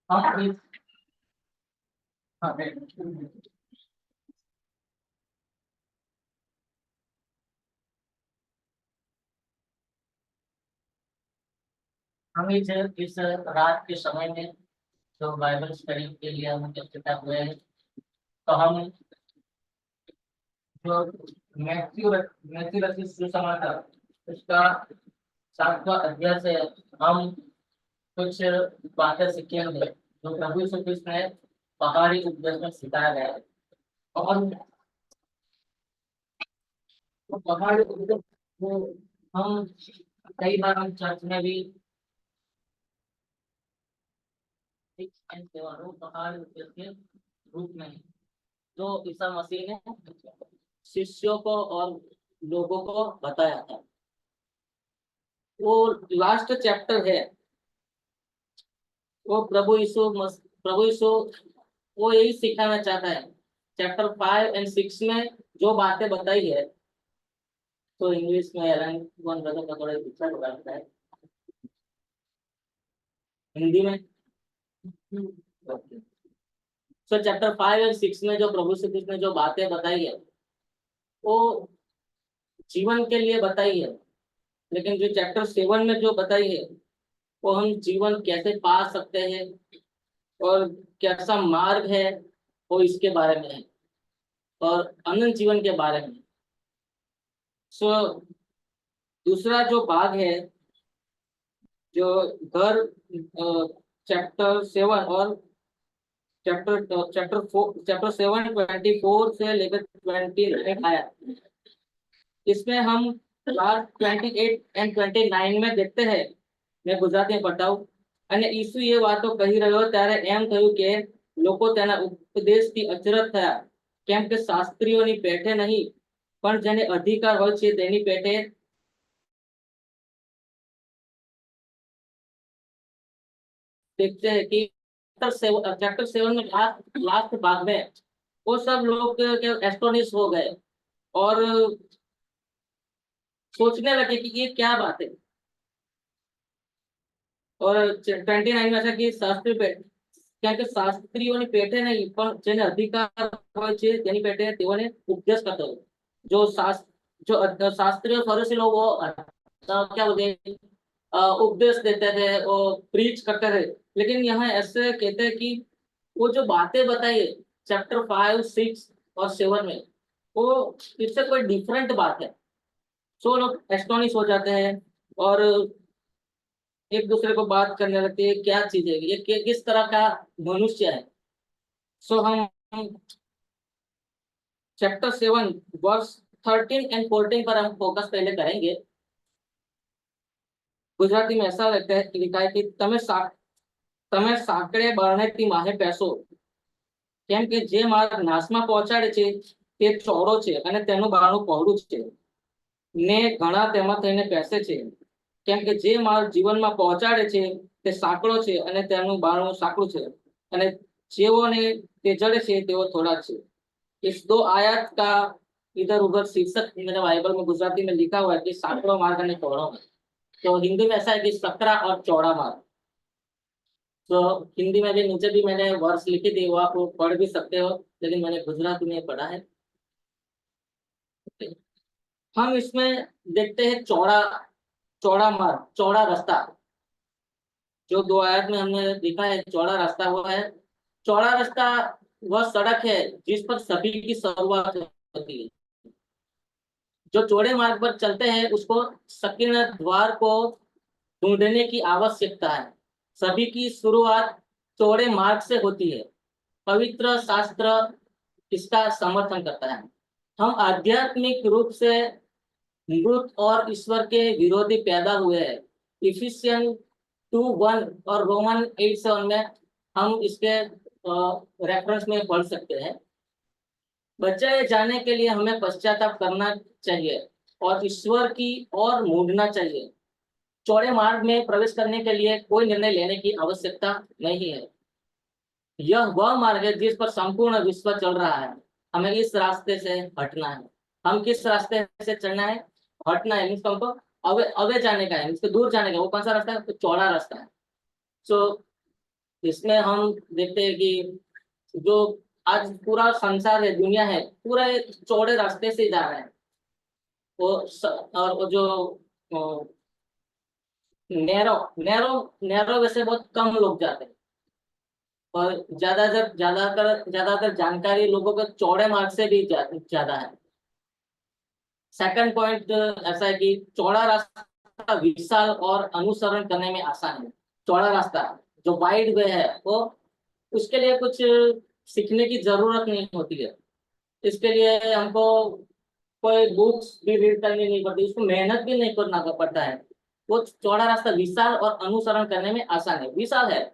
हम इस हाँ, हम इस रात के समय में जो बाइबल स्टडी के लिए हम इकट्ठा हुए हैं, तो हम जो मैथ्यू मैथ्यू रचित सुसमाचार उसका 7वां अध्याय से हम कुछ बातें सीखेंगे जो प्रभु यीशु क्रिस्त ने पहाड़ी उपदेश में सिखाया गया है। और वो पहाड़ी उपदेश वो हम कई बार हम चर्च में भी वो पहाड़ी उपदेश के रूप में है, जो ईसा मसीह ने शिष्यों को और लोगों को बताया था। वो लास्ट चैप्टर है, वो प्रभु यीशु वो यही सिखाना चाहता है। चैप्टर 5 और 6 में जो बातें बताई है, तो इंग्लिश में एलन वन ब्रदर का थोड़ा दिक्कत हो जाता है, हिंदी में। सो चैप्टर 5 और 6 में जो प्रभु श्री कृष्ण ने जो बातें बताई है, वो जीवन के लिए बताई है। लेकिन जो चैप्टर 7 में जो बताई है, वो हम जीवन कैसे पा सकते हैं और कैसा मार्ग है, वो इसके बारे में है, और अनंत जीवन के बारे में। सो दूसरा जो भाग है, जो घर चैप्टर 7 और चैप्टर 7 24 से लेकर 29 आया, इसमें हम क्लास 28 और 29 में देखते हैं। मैं गुजराती में बताऊं, અને ઈસુ એ વાતો કહી રહ્યો ત્યારે એમ થયું કે લોકો તેના ઉપદેશથી અચરજ થયા, કેમ કે શાસ્ત્રીઓની પેઠે નહીં પણ જેને અધિકાર હોય છે તેની પેઠે देखते हैं कि चैप्टर 7 में लास्ट भाग में वो सब लोग एस्टोनिश हो गए और सोचने लगे कि ये क्या बात है। और 29 में ऐसा कि શાસ્ત્રી કારણ કે શાસ્ત્રીઓની પેઠે નહીં પણ જેને અધિકાર હોય છે તેની પેઠે તેઓને ઉપદેશ કરતો હોય। जो शास्त्रीय फरीसी लोग वो क्या बोलते हैं, उपदेश देते थे, वो प्रीच करते थे। लेकिन यहाँ ऐसे कहते हैं कि वो जो बातें बताई है चैप्टर 5, 6 और 7 में, वो इससे कोई डिफरेंट बात है। सो लोग एस्टोनिश हो जाते हैं और एक दूसरे को बात करने लगते हैं, क्या चीज है ये, किस तरह का मनुष्य है। सो हम चैप्टर 7 वर्स 13 और 14 पर हम फोकस पहले करेंगे। गुजराती में ऐसा लगता है, लिखा है कि તમે સાંકળે બારણેથી માહે પેસો, કેમ કે જે માર્ગ નાશમાં પહોંચાડે છે તે ચોરો છે અને તેનું બારણું પહોળું છે ને ઘણા તેમાં થઈને બેસે છે, કેમ કે જે માર્ગ જીવનમાં પહોંચાડે છે તે સાંકડો છે અને તેનું બારણું સાંકડું છે અને જેઓને તે જડે છે તેઓ થોડા છે। इस 2 आयत का इधर उधर शीर्षक मेरे बाइबल में गुजराती में लिखा हुआ है कि सांकड़ो मार्ग और चौड़ा मार्ग। तो हिंदी में ऐसा है कि सकरा और चौड़ा मार्ग। तो हिंदी में भी नीचे भी मैंने वर्ड्स लिखी थी, वो आप पढ़ भी सकते हो, लेकिन मैंने गुजराती में पढ़ा है। हम इसमें देखते हैं चौड़ा चौड़ा मार्ग, चौड़ा रास्ता। जो 2 आयत में हमने देखा है, चौड़ा रास्ता वो है। चौड़ा रास्ता वह सड़क है जिस पर सभी की शुरुआत होती है। जो चौड़े मार्ग पर चलते हैं उसको सकीना द्वार को ढूंढने की आवश्यकता है। सभी की शुरुआत चौड़े मार्ग से होती है। पवित्र शास्त्र इसका समर्थन करता है। हम आध्यात्मिक रूप से मृत और ईश्वर के विरोधी पैदा हुए हैं। इफिसियन 2:1 और रोमन 8:7 में हम इसके रेफरेंस में पढ़ सकते हैं। बचाए जाने के लिए हमें पश्चाताप करना चाहिए और ईश्वर की ओर मुड़ना चाहिए। चौड़े मार्ग में प्रवेश करने के लिए कोई निर्णय लेने की आवश्यकता नहीं है। यह वह मार्ग है जिस पर संपूर्ण विश्व चल रहा है। हमें इस रास्ते से हटना है। हम किस रास्ते से चलना है? हटना है, मीन्स हमको अवे अवे जाने का है, मीन्स दूर जाने का। वो कौन सा रास्ता है? तो चौड़ा रास्ता है। सो इसमें हम देखते हैं कि जो आज पूरा संसार है, दुनिया है, पूरा एक चौड़े रास्ते से जा रहा है। और वो जो नैरो नैरो नैरो वैसे बहुत कम लोग जाते हैं। और ज्यादातर जानकारी लोगों को चौड़े मार्ग से भी ज्यादा है। सेकंड पॉइंट ऐसा है कि चौड़ा रास्ता विशाल और अनुसरण करने में आसान है। चौड़ा रास्ता जो वाइड वे है, वो उसके लिए कुछ सीखने की जरूरत नहीं होती है। इसके लिए हमको कोई बुक्स भी रीड करनी नहीं पड़ती, उसको मेहनत भी नहीं करना पड़ता है। वो चौड़ा रास्ता विशाल और अनुसरण करने में आसान है, विशाल है।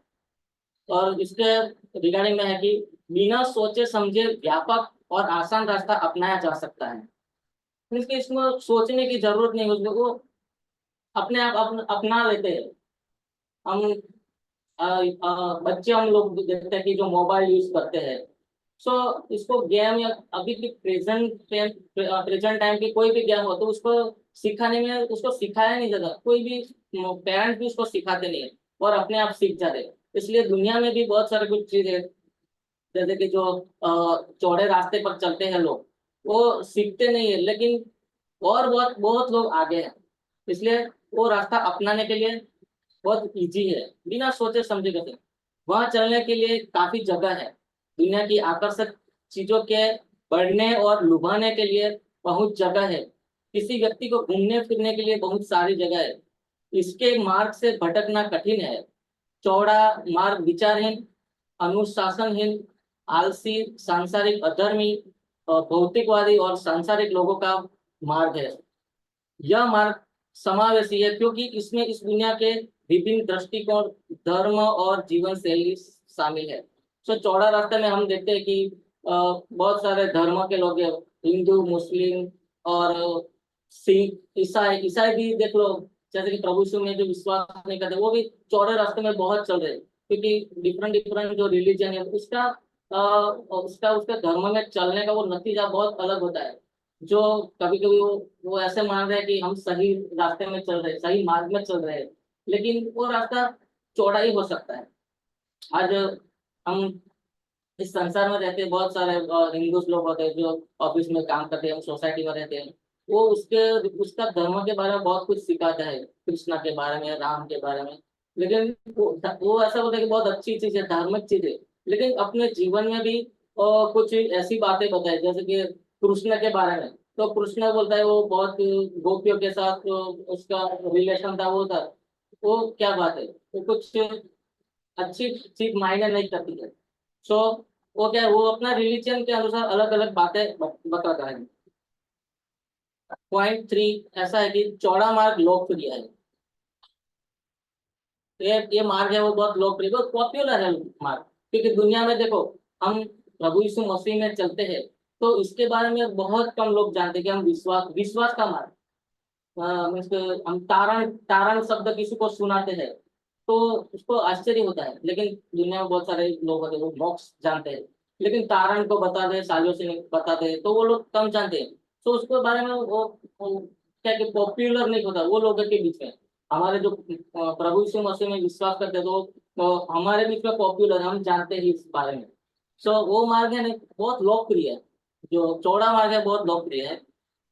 और इसके रिगार्डिंग में है कि बिना सोचे समझे व्यापक और आसान रास्ता अपनाया जा सकता है। मीन्स कि इसमें सोचने की जरूरत नहीं, उसमें वो अपने आप अपना लेते हैं। हम बच्चे हम लोग भी देखते हैं कि जो मोबाइल यूज करते हैं, सो इसको गेम या अभी भी प्रेजेंट टाइम की कोई भी गेम हो तो उसको सिखाने में उसको सिखाया नहीं जाता, कोई भी पेरेंट्स भी उसको सिखाते नहीं है, और अपने आप सीख जाते हैं। इसलिए दुनिया में भी बहुत सारे कुछ चीज है, जैसे कि जो चौड़े रास्ते पर चलते हैं लोग, वो सीखते नहीं है, लेकिन और बहुत बहुत लोग आगे हैं। इसलिए वो रास्ता अपनाने के लिए बहुत इजी है, बिना सोचे समझे करते। वहां चलने के लिए काफी जगह है। दुनिया की आकर्षक चीजों के बढ़ने और लुभाने के लिए बहुत जगह है। किसी व्यक्ति को घूमने फिरने के लिए बहुत सारी जगह है। इसके मार्ग से भटकना कठिन है। चौड़ा मार्ग विचारहीन, अनुशासनहीन, आलसी, सांसारिक अधर्मी, भौतिकवादी और सांसारिक लोगों का मार्ग है। यह मार्ग समावेशी है क्योंकि इसमें इस दुनिया के विभिन्न दृष्टिकोण, धर्म और जीवन शैली शामिल है। सो चौड़ा रास्ते में हम देखते हैं कि बहुत सारे धर्म के लोग हैं, हिंदू, मुस्लिम और सिख, ईसाई। ईसाई भी देख लो, जैसे कि प्रभु यीशु में जो विश्वास नहीं करते, वो भी चौड़े रास्ते में बहुत चल रहे हैं, क्योंकि डिफरेंट डिफरेंट जो रिलीजन है उसका उसका उसके धर्म में चलने का वो नतीजा बहुत अलग होता है। जो कभी कभी वो ऐसे मान रहे हैं कि हम सही रास्ते में चल रहे हैं, सही मार्ग में चल रहे हैं, लेकिन वो रास्ता चौड़ा ही हो सकता है। आज हम इस संसार में रहते हैं, बहुत सारे हिंदू लोग होते हैं जो ऑफिस में काम करते हैं, हम सोसाइटी में रहते हैं। वो उसका धर्म के बारे में बहुत कुछ सिखाता है, कृष्णा के बारे में, राम के बारे में। लेकिन वो ऐसा होता है कि बहुत अच्छी चीज है, धार्मिक चीज है, लेकिन अपने जीवन में भी कुछ ऐसी बातें बताए, जैसे कि कृष्ण के बारे में। तो कृष्ण बोलता है वो बहुत गोपियों के साथ उसका रिलेशन था, वो था। वो क्या बात है, वो कुछ अच्छी चीज मायने नहीं करती है। सो वो क्या है, वो अपना रिलीजन के अनुसार अलग अलग बातें बताता है। पॉइंट थ्री ऐसा है कि चौड़ा मार्ग लोकप्रिय है। ये मार्ग है वो बहुत लोकप्रिय, बहुत पॉपुलर है मार्ग, क्योंकि दुनिया में देखो, हम प्रभु यीशु मसीह में चलते हैं, तो इसके बारे में बहुत कम लोग जानते हैं कि हम विश्वास विश्वास का मार्ग, मीन्स हम तारण तारण शब्द किसी को सुनाते हैं तो उसको आश्चर्य होता है, लेकिन दुनिया में बहुत सारे लोग होते हैं वो मोक्ष जानते हैं, लेकिन तारण को बता दे, सालों से नहीं बताते हैं, तो वो लोग कम जानते हैं। तो उसके बारे में वो क्या कि पॉपुलर नहीं होता वो लोगों के बीच में। हमारे जो प्रभु यीशु मसीह में विश्वास करते हैं, तो हमारे बीच में पॉपुलर, हम जानते हैं इस बारे में। सो वो मार्ग है ना, बहुत लोकप्रिय है। जो चौड़ा मार्ग है बहुत लोकप्रिय है।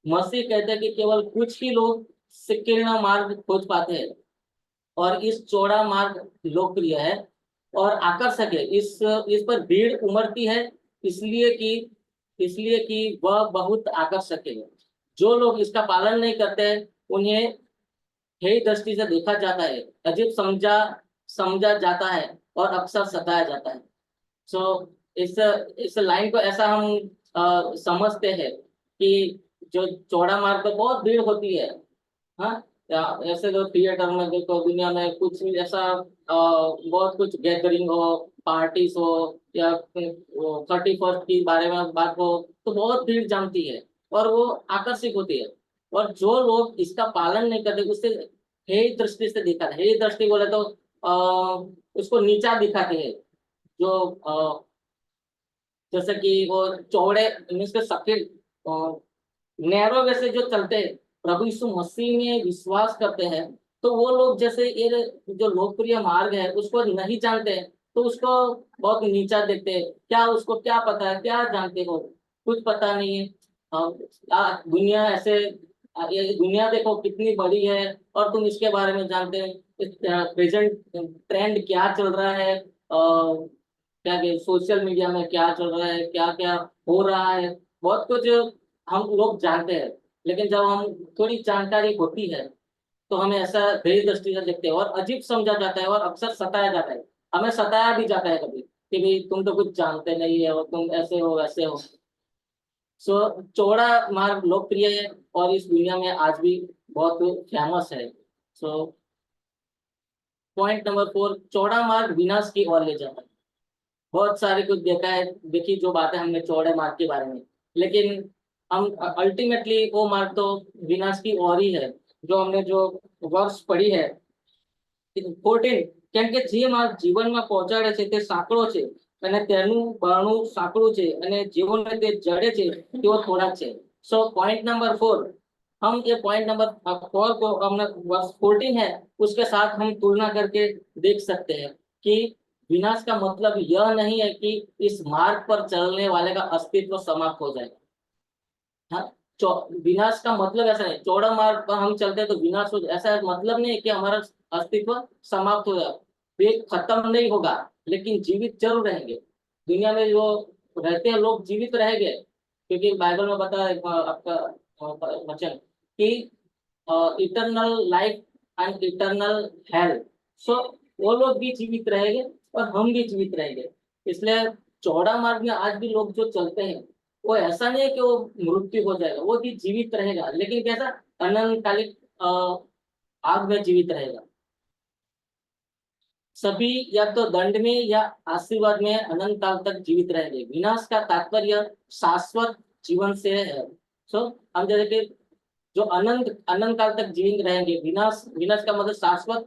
मसीह कहते हैं कि केवल कुछ ही लोग संकीर्ण मार्ग खोज पाते हैं, और इस चौड़ा मार्ग लोकप्रिय है और आकर्षक है। इस पर भीड़ उमड़ती है, इसलिए कि इसलिए कि वह बहुत आकर्षक है। जो लोग इसका पालन नहीं करते उन्हें हेय दृष्टि से देखा जाता है, अजीब समझा समझा जाता है और अक्सर सताया जाता है। सो इस लाइन को ऐसा हम समझते हैं कि जो चौड़ा मार्ग पर बहुत भीड़ होती है। हाँ, या ऐसे तो थिएटर में देखो, दुनिया में कुछ भी ऐसा बहुत कुछ गैदरिंग हो, पार्टीज हो, या 31st के बारे में बात हो, तो बहुत भीड़ जमती है और वो आकर्षित होती है। और जो लोग इसका पालन नहीं करते उससे हे दृष्टि से दिखाते हैं। हे दृष्टि बोले तो उसको नीचा दिखाते हैं। जो जैसे कि वो चौड़े मीन्स के सफेद नैरो वे से जो चलते हैं, प्रभु यीशु मसीह में विश्वास करते हैं, तो वो लोग जैसे ये जो लोकप्रिय मार्ग है उसको नहीं जानते हैं, तो उसको बहुत नीचा देखते हैं। क्या उसको क्या पता है, क्या जानते हो, कुछ पता नहीं है। दुनिया ऐसे, ये दुनिया देखो कितनी बड़ी है, और तुम इसके बारे में जानते हैं। प्रेजेंट ट्रेंड क्या चल रहा है, क्या सोशल मीडिया में क्या चल रहा है, क्या क्या हो रहा है, बहुत कुछ हम लोग जानते हैं। लेकिन जब हम थोड़ी जानकारी होती है तो हमें ऐसा भेद दृष्टि से देखते हैं और अजीब समझा जाता है और अक्सर सताया जाता है। हमें सताया भी जाता है कभी कि भाई तुम तो कुछ जानते नहीं है और तुम ऐसे हो वैसे हो। सो चौड़ा मार्ग लोकप्रिय है और इस दुनिया में आज भी बहुत फेमस है। सो पॉइंट नंबर 4, चौड़ा मार्ग विनाश की ओर ले जाता है। बहुत सारे कुछ देखा है, देखी जो बातें हमने चौड़े मार्ग के बारे में, लेकिन हम अल्टीमेटली वो मार्ग तो विनाश की ओर ही है। जो हमने जो वर्ष पढ़ी है 14, કેમ કે જે માર્ગ જીવનમાં પહોંચાડે છે તે સાંકડો છે અને તેનું બરણું સાંકડું છે અને જીવનને તે જડે છે તેઓ થોડાક છે। सो पॉइंट नंबर 4, हम ये पॉइंट नंबर 4 को हमने वर्ष 14 है उसके साथ हम तुलना करके देख सकते हैं कि विनाश का मतलब यह नहीं है कि इस मार्ग पर चलने वाले का अस्तित्व समाप्त हो जाएगा। हाँ, विनाश का मतलब ऐसा नहीं, चौड़ा मार्ग पर हम चलते हैं तो विनाश हो, ऐसा मतलब नहीं है कि हमारा अस्तित्व समाप्त हो जाएगा। वे खत्म नहीं होगा, लेकिन जीवित जरूर रहेंगे। दुनिया में जो रहते हैं लोग जीवित रहेंगे, क्योंकि बाइबल में बता है आपका वचन कि eternal life and eternal health. So वो लोग भी जीवित रहेंगे और हम भी जीवित रहेंगे। इसलिए चौड़ा मार्ग में आज भी लोग जो चलते हैं, वो ऐसा नहीं है कि वो मृत्यु हो जाएगा, वो भी जीवित रहेगा, लेकिन कैसा, अनंतकालिक आग में जीवित रहेगा। सभी या तो दंड में या आशीर्वाद में अनंत काल तक जीवित रहेंगे। विनाश का तात्पर्य शाश्वत जीवन से है। सो हम जैसे कि जो अनंत अनंत काल तक जीवित रहेंगे, विनाश विनाश का मतलब शाश्वत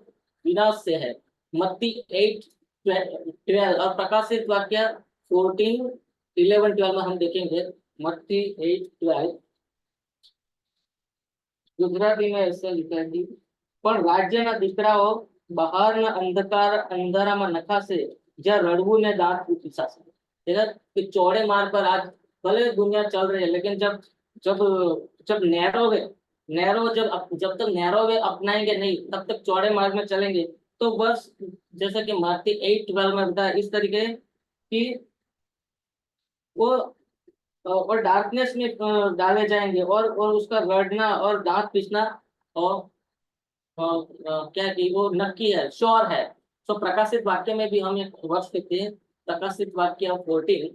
विनाश से है। मत्ती 8:12 और प्रकाशित वाक्य 14:11-12 में हम देखेंगे। मत्ती 8:12 गुजराती में ऐसे लिखा है कि પણ રાજ્યના દીકરાઓ બહારના અંધારામાં નખાશે જ્યાં રડવું ને દાંત પીસાશે। देखा कि चौड़े मार्ग पर आज भले दुनिया चल रही है, लेकिन जब जब जब नैरो जब तक नैरो वे अपनाएंगे नहीं, तब तक चौड़े मार्ग में चलेंगे। तो बस जैसा कि मत्ती 8:12 में बताया इस तरीके कि वो और डार्कनेस में डाले जाएंगे और उसका रड़ना और दांत पीसना और क्या कि वो नक्की है, श्योर है। सो प्रकाशित वाक्य में भी हम एक वर्ष देखते हैं, प्रकाशित वाक्य 14,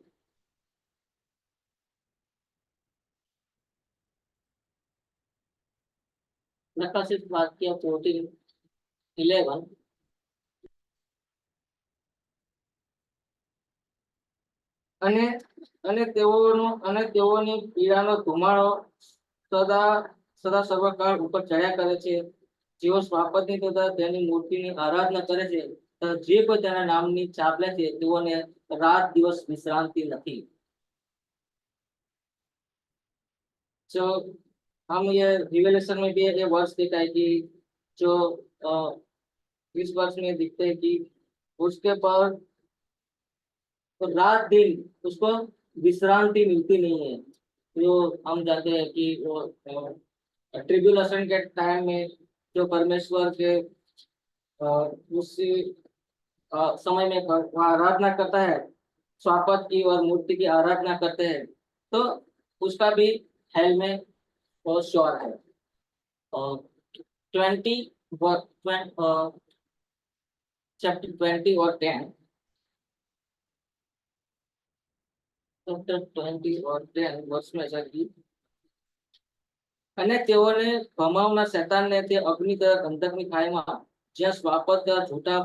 प्रकाशित वाक्य 14:11। અને તેઓની પીડાનો ધુમાડો સદા સદા સર્વકાળ ઉપર ચડ્યા કરે છે। જેઓ સ્વાપતની તથા તેની મૂર્તિની આરાધના કરે છે તથા જે કોઈ તેના નામની છાપ લે છે તેઓને રાત દિવસ વિશ્રાંતિ નથી। जो हम ये रिवेलेशन में भी ये वर्ष देखा है कि जो इस वर्ष में दिखते हैं कि उसके पर तो रात दिन उसको विश्रांति मिलती नहीं है। जो हम जानते हैं कि वो ट्रिब्यूलेशन के टाइम में जो परमेश्वर के उसी समय में वहाँ आराधना करता है, स्वापत की और मूर्ति की आराधना करते हैं, तो उसका भी हेल में बहुत श्योर है। 20 चैप्टर 20 और 10, चैप्टर 20 और 10 वर्ष में ऐसा की અને તેઓને ભમાવનાર શૈતાનને તે અગ્નિ તથા ગંધકની ખાઈમાં જ્યાં સ્વાપત તથા झूठा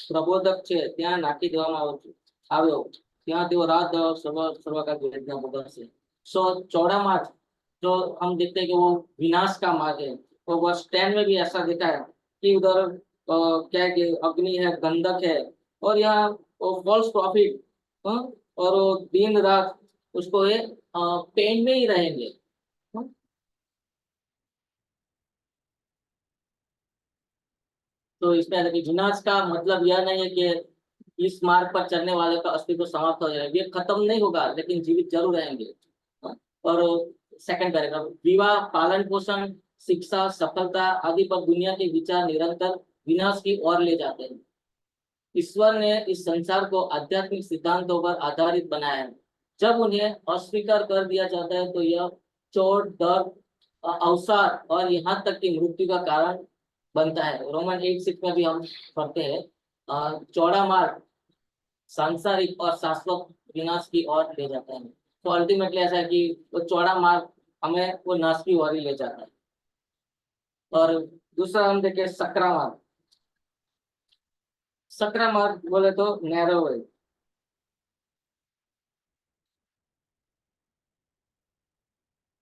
પ્રબોધક છે ત્યાં નાખી દેવામાં આવ્યો। ત્યાં તેઓ રાત सर्वकाल वेदना भोगवશે। सो चौड़ा मार्ग जो हम देखते हैं कि वो विनाश का मार्ग है। तो वर्ष 10 में भी ऐसा देखा है कि उधर क्या है कि अग्नि है, गंधक है, और यहाँ फॉल्स प्रॉफिट, और वो दिन रात उसको ये पेन में ही रहेंगे। तो इसमें है कि विनाश का मतलब यह नहीं है कि इस मार्ग पर चलने वाले का अस्तित्व समाप्त हो जाएगा, ये खत्म नहीं होगा लेकिन जीवित जरूर रहेंगे। हाँ? और सेकंड पैराग्राफ, विवाह, पालन पोषण, शिक्षा, सफलता आदि पर दुनिया के विचार निरंतर विनाश की ओर ले जाते हैं। ईश्वर ने इस संसार को आध्यात्मिक सिद्धांतों पर आधारित बनाया है। जब उन्हें अस्वीकार कर दिया जाता है तो यह चोट, दर्द, अवसाद और यहाँ तक कि मृत्यु का कारण बनता है। रोमन 8:6 में भी हम पढ़ते हैं, चौड़ा मार्ग सांसारिक और शाश्वत विनाश की ओर ले जाता है। तो अल्टीमेटली ऐसा है कि वो चौड़ा मार्ग हमें वो नाश की ओर ही ले जाता है। और दूसरा हम देखें सकरा मार्ग। सकरा मार्ग बोले तो नैरो है।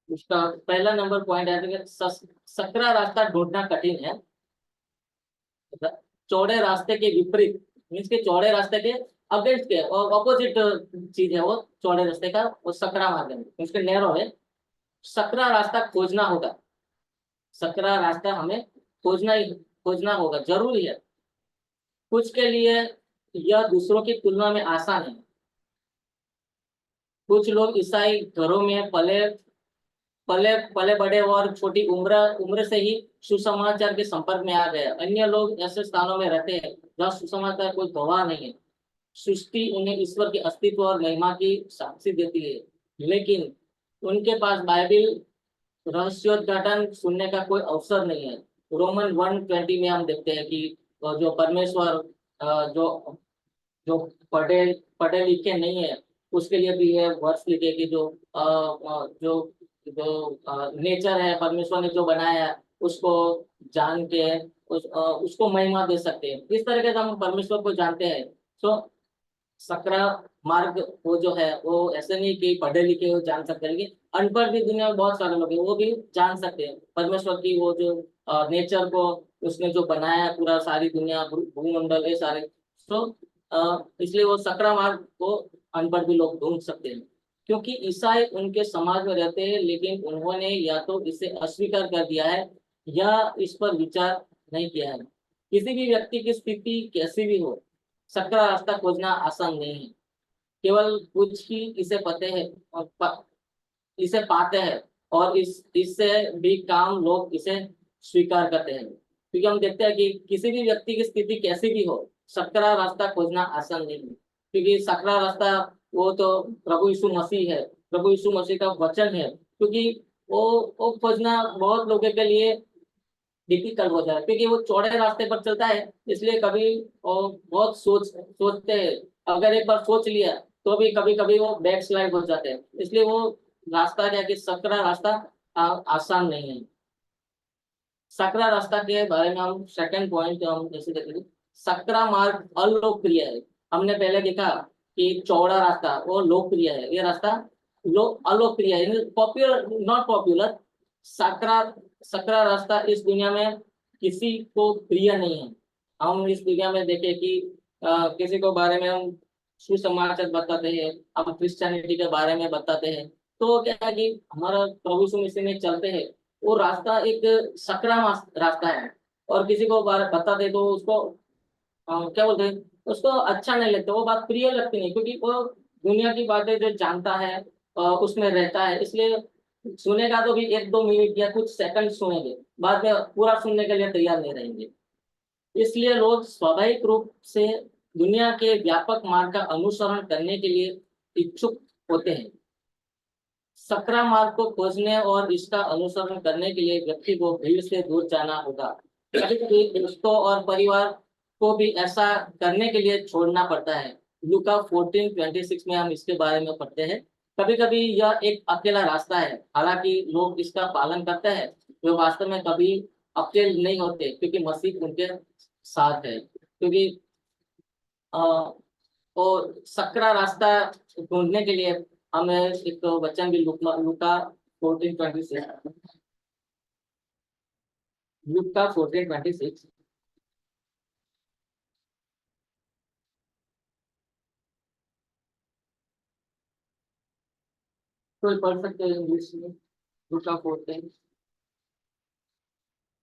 उसका पहला नंबर पॉइंट है कि सकरा रास्ता ढूंढना कठिन है। चौड़े रास्ते के विपरीत, मीन्स के चौड़े रास्ते के अगेंस्ट के और ऑपोजिट चीज है वो चौड़े रास्ते का, वो सकरा मार्ग है, मीन्स के नैरो है। सकरा रास्ता खोजना होगा, सकरा रास्ता हमें खोजना होगा, जरूरी है। कुछ के लिए यह दूसरों की तुलना में आसान है। कुछ लोग ईसाई घरों में पले पले पले बड़े और छोटी उम्र उम्र से ही सुसमाचार के संपर्क में आ गए। अन्य लोग ऐसे स्थानों में रहते हैं जहाँ सुसमाचार कोई गवाह नहीं है। सृष्टि उन्हें ईश्वर के अस्तित्व और महिमा की साक्षी देती है, लेकिन उनके पास बाइबिल रहस्योद्घाटन सुनने का कोई अवसर नहीं है। रोमन 1:20 में हम देखते हैं कि जो परमेश्वर जो जो पढ़े पढ़े लिखे नहीं है उसके लिए भी ये वर्ष लिखे कि जो जो जो नेचर है परमेश्वर ने जो बनाया है उसको जान के उसको महिमा दे सकते हैं। इस तरीके से हम परमेश्वर को जानते हैं। सो सकरा मार्ग वो जो है वो ऐसे नहीं कि पढ़े लिखे हो जान सकते हैं, लेकिन अनपढ़ भी दुनिया में बहुत सारे लोग हैं वो भी जान सकते हैं परमेश्वर की वो जो नेचर को उसने जो बनाया है, पूरा सारी दुनिया भूमंडल ये सारे। तो इसलिए वो सकरा मार्ग को अनपढ़ भी लोग ढूंढ सकते हैं। क्योंकि ईसाई उनके समाज में रहते हैं लेकिन उन्होंने या तो इसे अस्वीकार कर दिया है या इस पर विचार नहीं किया है। किसी भी व्यक्ति की स्थिति कैसी भी हो, सकरा रास्ता खोजना आसान नहीं है। केवल कुछ ही इसे पते हैं और इसे पाते हैं, और इससे भी काम लोग इसे स्वीकार करते हैं। क्योंकि हम देखते हैं कि किसी भी व्यक्ति की स्थिति कैसी भी हो, सकरा रास्ता खोजना आसान नहीं है। क्योंकि सकरा रास्ता वो तो प्रभु यीशु मसीह है, प्रभु यीशु मसीह का वचन है। क्योंकि वो खोजना बहुत लोगों के लिए डिफिकल्ट हो जाता है क्योंकि वो चौड़े रास्ते पर चलता है। इसलिए कभी वो बहुत सोचते हैं, अगर एक बार सोच लिया तो भी कभी कभी वो बैक स्लाइड हो जाते हैं। इसलिए वो रास्ता क्या कि सकरा रास्ता आसान नहीं है। सकरा रास्ता के बारे में हम सेकंड पॉइंट हम जैसे देखेंगे, सकरा मार्ग अलोकप्रिय है। हमने पहले देखा कि चौड़ा रास्ता वो लोकप्रिय है, ये रास्ता अलोकप्रिय है, popular not popular. Sakra Sakra रास्ता इस दुनिया में किसी को प्रिय नहीं है। हम इस दुनिया में देखे कि किसी को बारे में हम सुसमाचार बताते हैं, हम क्रिश्चियनिटी के बारे में बताते हैं, तो क्या है कि हमारा प्रभु यीशु मसीह में चलते हैं, वो रास्ता एक सकरा रास्ता है। और किसी को बताते तो उसको क्या बोलते हैं, उसको अच्छा नहीं लगता, वो बात प्रिय लगती नहीं, क्योंकि वो दुनिया की बातें जो जानता है उसमें रहता है। इसलिए सुनेगा तो भी 1-2 मिनट या कुछ सेकंड सुनेंगे, बाद में पूरा सुनने के लिए तैयार नहीं रहेंगे। इसलिए लोग स्वाभाविक रूप से दुनिया के व्यापक मार्ग का अनुसरण करने के लिए इच्छुक होते हैं। सकरा मार्ग को खोजने और इसका अनुसरण करने के लिए व्यक्ति को भीड़ से दूर जाना होगा। कभी कभी दोस्तों और परिवार को भी ऐसा करने के लिए छोड़ना पड़ता है। लूका 14:26 में हम इसके बारे में पढ़ते हैं। कभी कभी यह एक अकेला रास्ता है, हालांकि लोग इसका पालन करते हैं, जो वास्तव में कभी अकेले नहीं होते क्योंकि मसीह उनके साथ है। क्योंकि अ, और सकरा रास्ता ढूंढने के लिए हमें एक वचन भी लूका लूका 14:26, लूका 14:26। कोई पढ़ सकते हैं इंग्लिश में? लूका 14।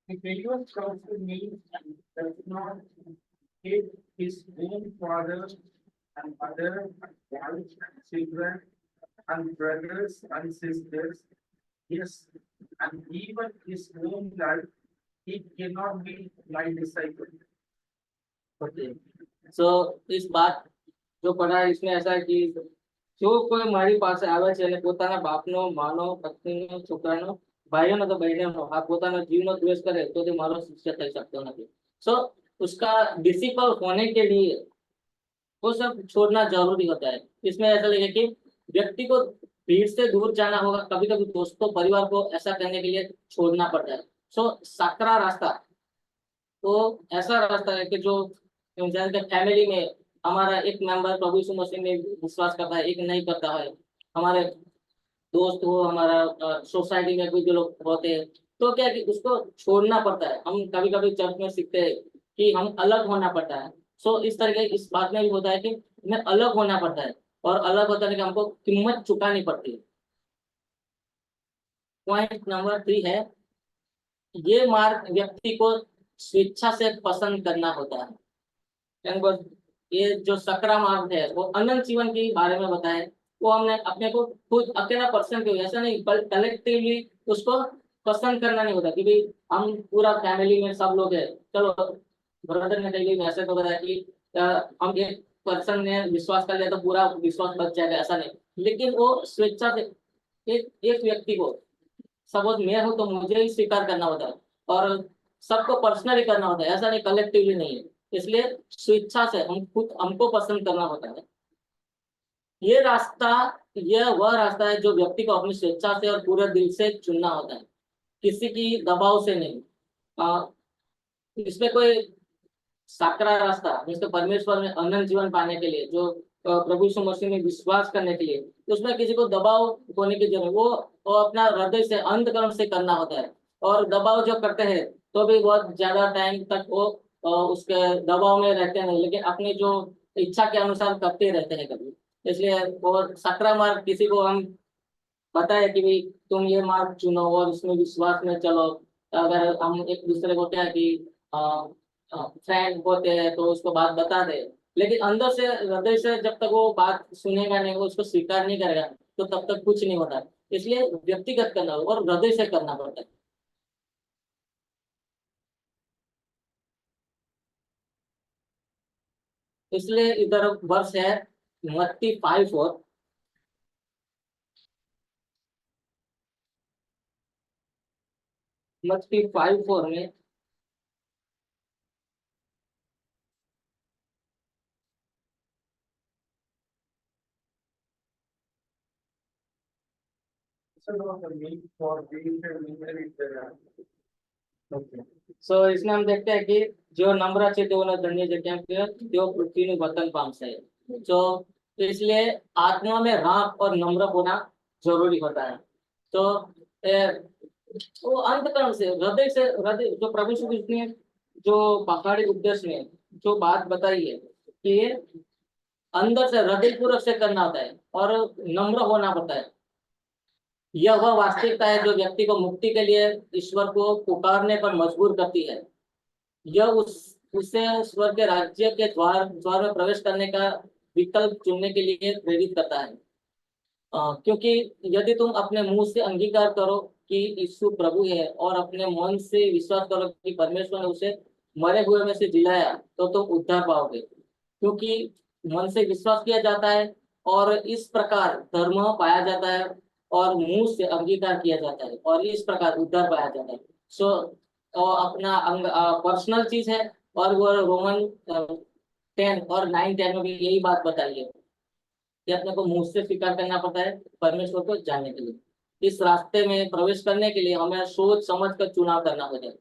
The failure comes to me does not hate his own father and mother, wife, children, and brothers and sisters. Yes, and even his own life, he cannot be my disciple. Okay, so इस बात जो पढ़ा है इसमें ऐसा है कि જો કોઈ મારી પાસે આવે છે અને પોતાના બાપનો, માનો, પત્નીનો, છોકરાનો, ભાઈઓનો તો બહેનોનો આ પોતાના જીવનો દ્વેષ કરે તો તે મારો શિષ્ય થઈ શકતો નથી. सो उसका डिसिपल होने के लिए वो सब छोड़ना जरूरी होता है. इसमें ऐसा लगे कि व्यक्ति को भीड़ से दूर जाना होगा, कभी कभी दोस्तों परिवार को ऐसा करने के लिए छोड़ना पड़ता है. सो साकरा रास्ता तो ऐसा रास्ता है कि जो इंसान के फैमिली में हमारा एक मेंबर प्रभु यीशु मसीह में विश्वास करता है, एक नहीं करता है. हमारे दोस्त हो, हमारा सोसाइटी में कोई जो लोग होते हैं तो क्या है कि उसको छोड़ना पड़ता है. हम कभी कभी चर्च में सीखते हैं कि हम अलग होना पड़ता है. सो इस तरह के इस बात में भी होता है कि हमें अलग होना पड़ता है और अलग होता है कि हमको कीमत चुकानी पड़ती है. पॉइंट नंबर 3 है, ये मार्ग व्यक्ति को स्वेच्छा से पसंद करना होता है. यानी बस ये जो सकरा मार्ग है वो अनंत जीवन के बारे में बताया है. वो हमने अपने को खुद अकेला पर्सन क्यों, ऐसा नहीं, कलेक्टिवली उसको पसंद करना नहीं होता कि भाई हम पूरा फैमिली में सब लोग है, चलो ब्रदर ने कही वैसे तो बताया कि हम एक पर्सन ने विश्वास कर लिया तो पूरा विश्वास बच जाएगा, ऐसा नहीं. लेकिन वो स्वेच्छा से एक एक व्यक्ति को, सपोज मैं हूँ तो मुझे ही स्वीकार करना होता है और सबको पर्सनली करना होता है, ऐसा नहीं कलेक्टिवली नहीं है. इसलिए स्वेच्छा से हम खुद हमको पसंद करना होता है. ये रास्ता, यह वह रास्ता है जो व्यक्ति को अपनी स्वेच्छा से और पूरे दिल से चुनना होता है, किसी की दबाव से नहीं. इसमें कोई साकरा रास्ता जिसको परमेश्वर में अनंत जीवन पाने के लिए, जो प्रभु यीशु मसीह में विश्वास करने के लिए, तो उसमें किसी को दबाव होने की जरूरत, वो अपना हृदय से अंतकरण से करना होता है. और दबाव जो करते हैं तो भी बहुत ज्यादा टाइम तक वो उसके दबाव में रहते हैं, लेकिन अपनी जो इच्छा के अनुसार करते रहते हैं कभी. इसलिए वो सकरा मार्ग किसी को हम बताए कि भाई तुम ये मार्ग चुनो और उसमें विश्वास में चलो. अगर हम एक दूसरे को क्या है कि फ्रेंड होते हैं तो उसको बात बता दे, लेकिन अंदर से हृदय से जब तक वो बात सुनेगा नहीं, वो उसको स्वीकार नहीं करेगा, तो तब तक कुछ नहीं होता. इसलिए व्यक्तिगत करना और हृदय से करना पड़ता है. इसलिए इधर वर्ष है मत्ती 5:4. मत्ती 5:4 में The need for being a leader is there. सो इसमें हम देखते हैं कि जो नम्र છે તેઓનો ધન્ય છે કેમ કે તેઓ પૃથ્વીનું વતન પામશે. तो इसलिए आत्मा में राख और नम्र होना जरूरी होता है. तो वो अंतकरण से, हृदय से, हृदय जो प्रभु यीशु मसीह ने जो पहाड़ी उपदेश में जो बात बताई है कि ये अंदर से हृदय पूर्वक से करना होता है और नम्र होना पड़ता है. यह वह वास्तविकता है जो व्यक्ति को मुक्ति के लिए ईश्वर को पुकारने पर मजबूर करती है. यह उसे स्वर्ग के राज्य के द्वार द्वार में प्रवेश करने का विकल्प चुनने के लिए प्रेरित करता है. क्योंकि यदि तुम अपने मुंह से अंगीकार करो कि यीशु प्रभु है और अपने मन से विश्वास करो कि परमेश्वर ने उसे मरे हुए में से जिलाया तो तुम उद्धार पाओगे. क्योंकि मन से विश्वास किया जाता है और इस प्रकार धर्म पाया जाता है और मुंह से अंगीकार किया जाता है और इस प्रकार उद्धार पाया जाता है. सो अपना पर्सनल चीज है और वो रोमन 10 और 9:10 में भी यही बात बताई है कि अपने को मुंह से स्वीकार करना पड़ता है परमेश्वर को जानने के लिए. इस रास्ते में प्रवेश करने के लिए हमें सोच समझ कर चुनाव करना होता है.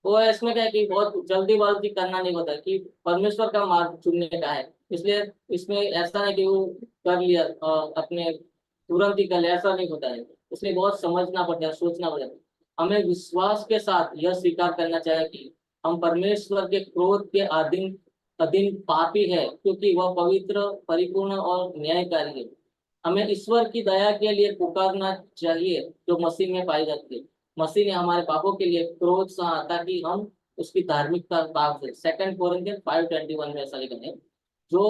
वो इसमें क्या है कि बहुत जल्दीबाजी करना नहीं होता कि परमेश्वर का मार्ग चुनने का है. इसलिए इसमें ऐसा नहीं कि वो कर लिया अपने तुरंत ही कर लिया, ऐसा नहीं होता है. इसलिए बहुत समझना पड़ता है, सोचना पड़ता है. हमें विश्वास के साथ यह स्वीकार करना चाहिए कि हम परमेश्वर के क्रोध के अधीन अधीन पापी है, क्योंकि वह पवित्र, परिपूर्ण और न्यायकारी है. हमें ईश्वर की दया के लिए पुकारना चाहिए जो मसीह में पाई जाती है. मसीह ने हमारे पापों के लिए क्रोध सहा ताकि हम उसकी धार्मिकता पाप से. 2 कोरिन्थियन 5:21 में ऐसा लिखा है, जो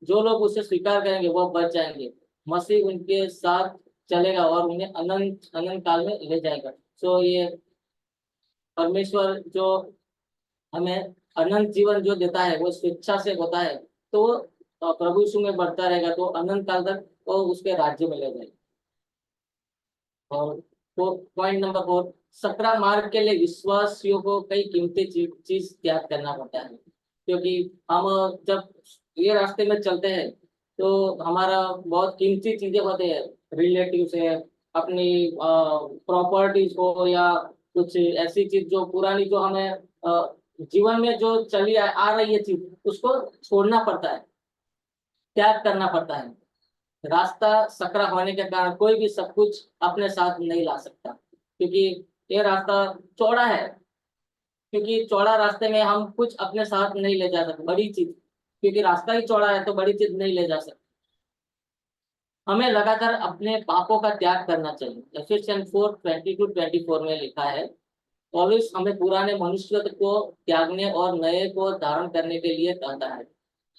जो लोग उसे स्वीकार करेंगे वो बच जाएंगे। मसीह उनके साथ चलेगा और उन्हें अनंत अनंत काल में ले जाएगा। सो ये परमेश्वर जो हमें अनंत जीवन जो देता है वो स्वेच्छा से होता है। तो प्रभु यीशु में बढ़ता रहेगा तो अनंत काल तक वो उसके राज्य में ले जाएगा। और तो पॉइंट नंबर 4, सकरा मार्ग के लिए विश्वासियों को कई कीमती चीज त्याग करना पड़ता है। क्योंकि हम जब ये रास्ते में चलते हैं तो हमारा बहुत कीमती चीजें होते हैं, रिलेटिव से, अपनी प्रॉपर्टीज को, या कुछ ऐसी चीज जो पुरानी, जो हमें जीवन में जो चली आ रही है चीज, उसको छोड़ना पड़ता है, त्याग करना पड़ता है। रास्ता सकरा होने के कारण कोई भी सब कुछ अपने साथ नहीं ला सकता, क्योंकि ये रास्ता चौड़ा है। क्योंकि चौड़ा रास्ते में हम कुछ अपने साथ नहीं ले जा सकते बड़ी चीज, क्योंकि रास्ता ही चौड़ा है तो बड़ी चीज नहीं ले जा सकते। हमें लगातार अपने पापों का त्याग करना चाहिए। एफिशिएंट 4:20-24 में लिखा है, पौलुस हमें पुराने मनुष्य को त्यागने और नए को धारण करने के लिए कहता है।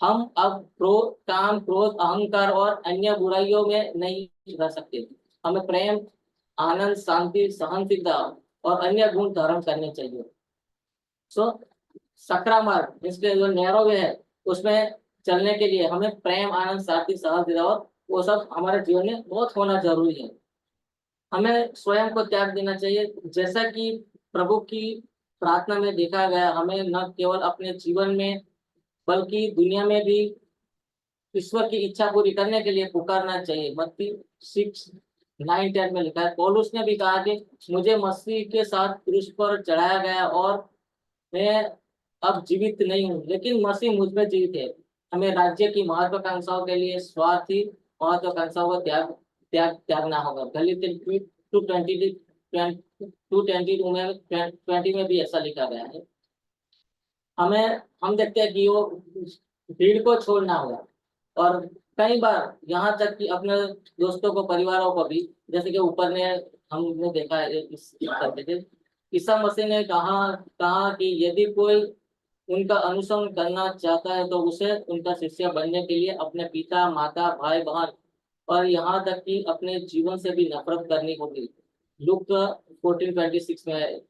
हम अब क्रोध, काम, क्रोध, अहंकार और अन्य बुराइयों में नहीं रह सकते। हमें प्रेम, आनंद, शांति, सहनशीलता और अन्य गुण धारण करने चाहिए। सो सकरा मार्ग, इसके जो नैरो वे है, उसमें चलने के लिए हमें प्रेम, आनंद, शांति, सहनशीलता और वो सब हमारे जीवन में बहुत होना जरूरी है। हमें स्वयं को त्याग देना चाहिए, जैसा कि प्रभु की प्रार्थना में देखा गया। हमें न केवल अपने जीवन में बल्कि दुनिया में भी ईश्वर की इच्छा पूरी करने के लिए पुकारना चाहिए। मत्ती 6:9-10 में लिखा है, पौलुस ने भी कहा कि मुझे मसीह के साथ क्रूस पर चढ़ाया गया और मैं अब जीवित नहीं हूँ, लेकिन मसीह मुझ में जीवित है। हमें राज्य की महत्वाकांक्षाओं के लिए स्वार्थी महत्वाकांक्षाओं को त्यागना होगा। गलीतियों 2:22 में भी ऐसा लिखा गया है। हम देखते हैं कि वो भीड़ को छोड़ना होगा। और कई बार यहाँ तक कि अपने दोस्तों को, परिवारों को भी, जैसे कि ऊपर ने हमने देखा है इस करते थे, ईसा मसीह ने कहा कहा कि यदि कोई उनका अनुसरण करना चाहता है तो उसे उनका शिष्य बनने के लिए अपने पिता, माता, भाई, बहन और यहाँ तक कि अपने जीवन से भी नफरत करनी होगी। लूक 14:26 में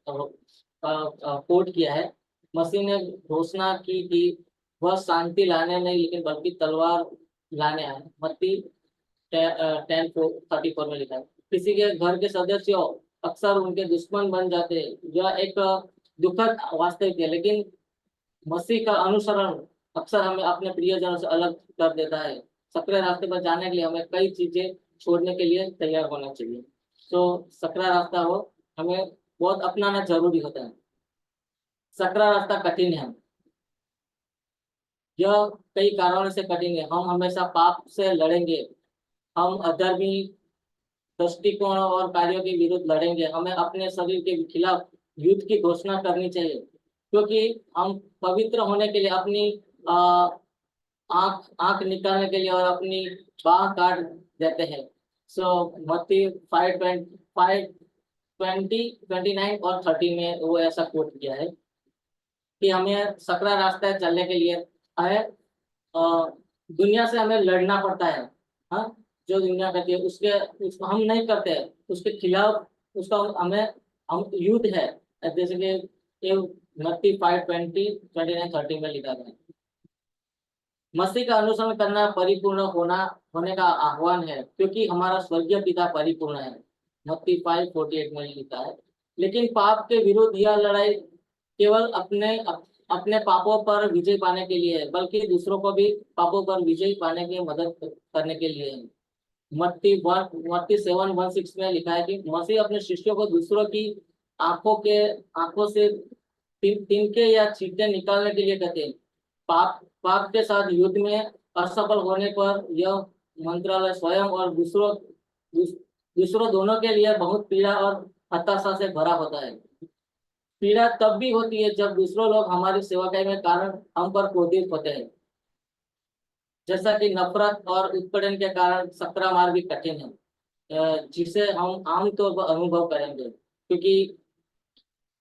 कोट किया है। मसीह ने घोषणा की कि वह शांति लाने नहीं लेकिन बल्कि तलवार लाने आए। मत्ती 10:34 में लिखा है, किसी के घर के सदस्य अक्सर उनके दुश्मन बन जाते हैं। यह एक दुखद वास्तविक है, लेकिन मसीह का अनुसरण अक्सर हमें अपने प्रियजनों से अलग कर देता है। सकरे रास्ते पर जाने के लिए हमें कई चीजें छोड़ने के लिए तैयार होना चाहिए। तो सकरा रास्ता हो, हमें बहुत अपनाना जरूरी होता है। सकरा रास्ता कठिन है, यह कई कारणों से कठिन है। हम हमेशा पाप से लड़ेंगे, हम अधर्मी दृष्टिकोण और कार्यों के विरुद्ध लड़ेंगे। हमें अपने शरीर के खिलाफ युद्ध की घोषणा करनी चाहिए, क्योंकि हम पवित्र होने के लिए अपनी आ, आंख आंख निकालने के लिए और अपनी बाह काट देते हैं। सो मत्ती 5:20, 29 और 30 में वो ऐसा कोट किया है कि हमें सकरा रास्ता चलने के लिए हमें दुनिया से हमें लड़ना पड़ता है। हाँ, जो दुनिया करती है उसको हम नहीं करते, उसके खिलाफ उसका हम युद्ध है। जैसे कि ये मत्ती 5:20, 29, 30 में लिखा गया है। मसीह का अनुसरण करना परिपूर्ण होने का आह्वान है, क्योंकि हमारा स्वर्गीय पिता परिपूर्ण है। मत्ती 5:48 में लिखा है। लेकिन पाप के विरुद्ध यह लड़ाई केवल अपने पापों पर विजय पाने के लिए है, बल्कि दूसरों को भी पापों पर विजय पाने की मदद करने के लिए है। मत्ती 7:16 में लिखा है कि मसीह अपने शिष्यों को दूसरों की आंखों से तिनके या चींटे निकालने के लिए कहते हैं। पाप के साथ युद्ध में असफल होने पर यह मंत्रालय स्वयं और दूसरों दोनों के लिए बहुत पीड़ा और हताशा से भरा होता है। पीड़ा तब भी होती है जब दूसरों लोग हमारी सेवा में कारण हम पर क्रोधित होते हैं। जैसा कि नफरत और उत्पीड़न के कारण सकरा मार्ग भी कठिन है, जिसे हम आमतौर पर अनुभव करेंगे। क्योंकि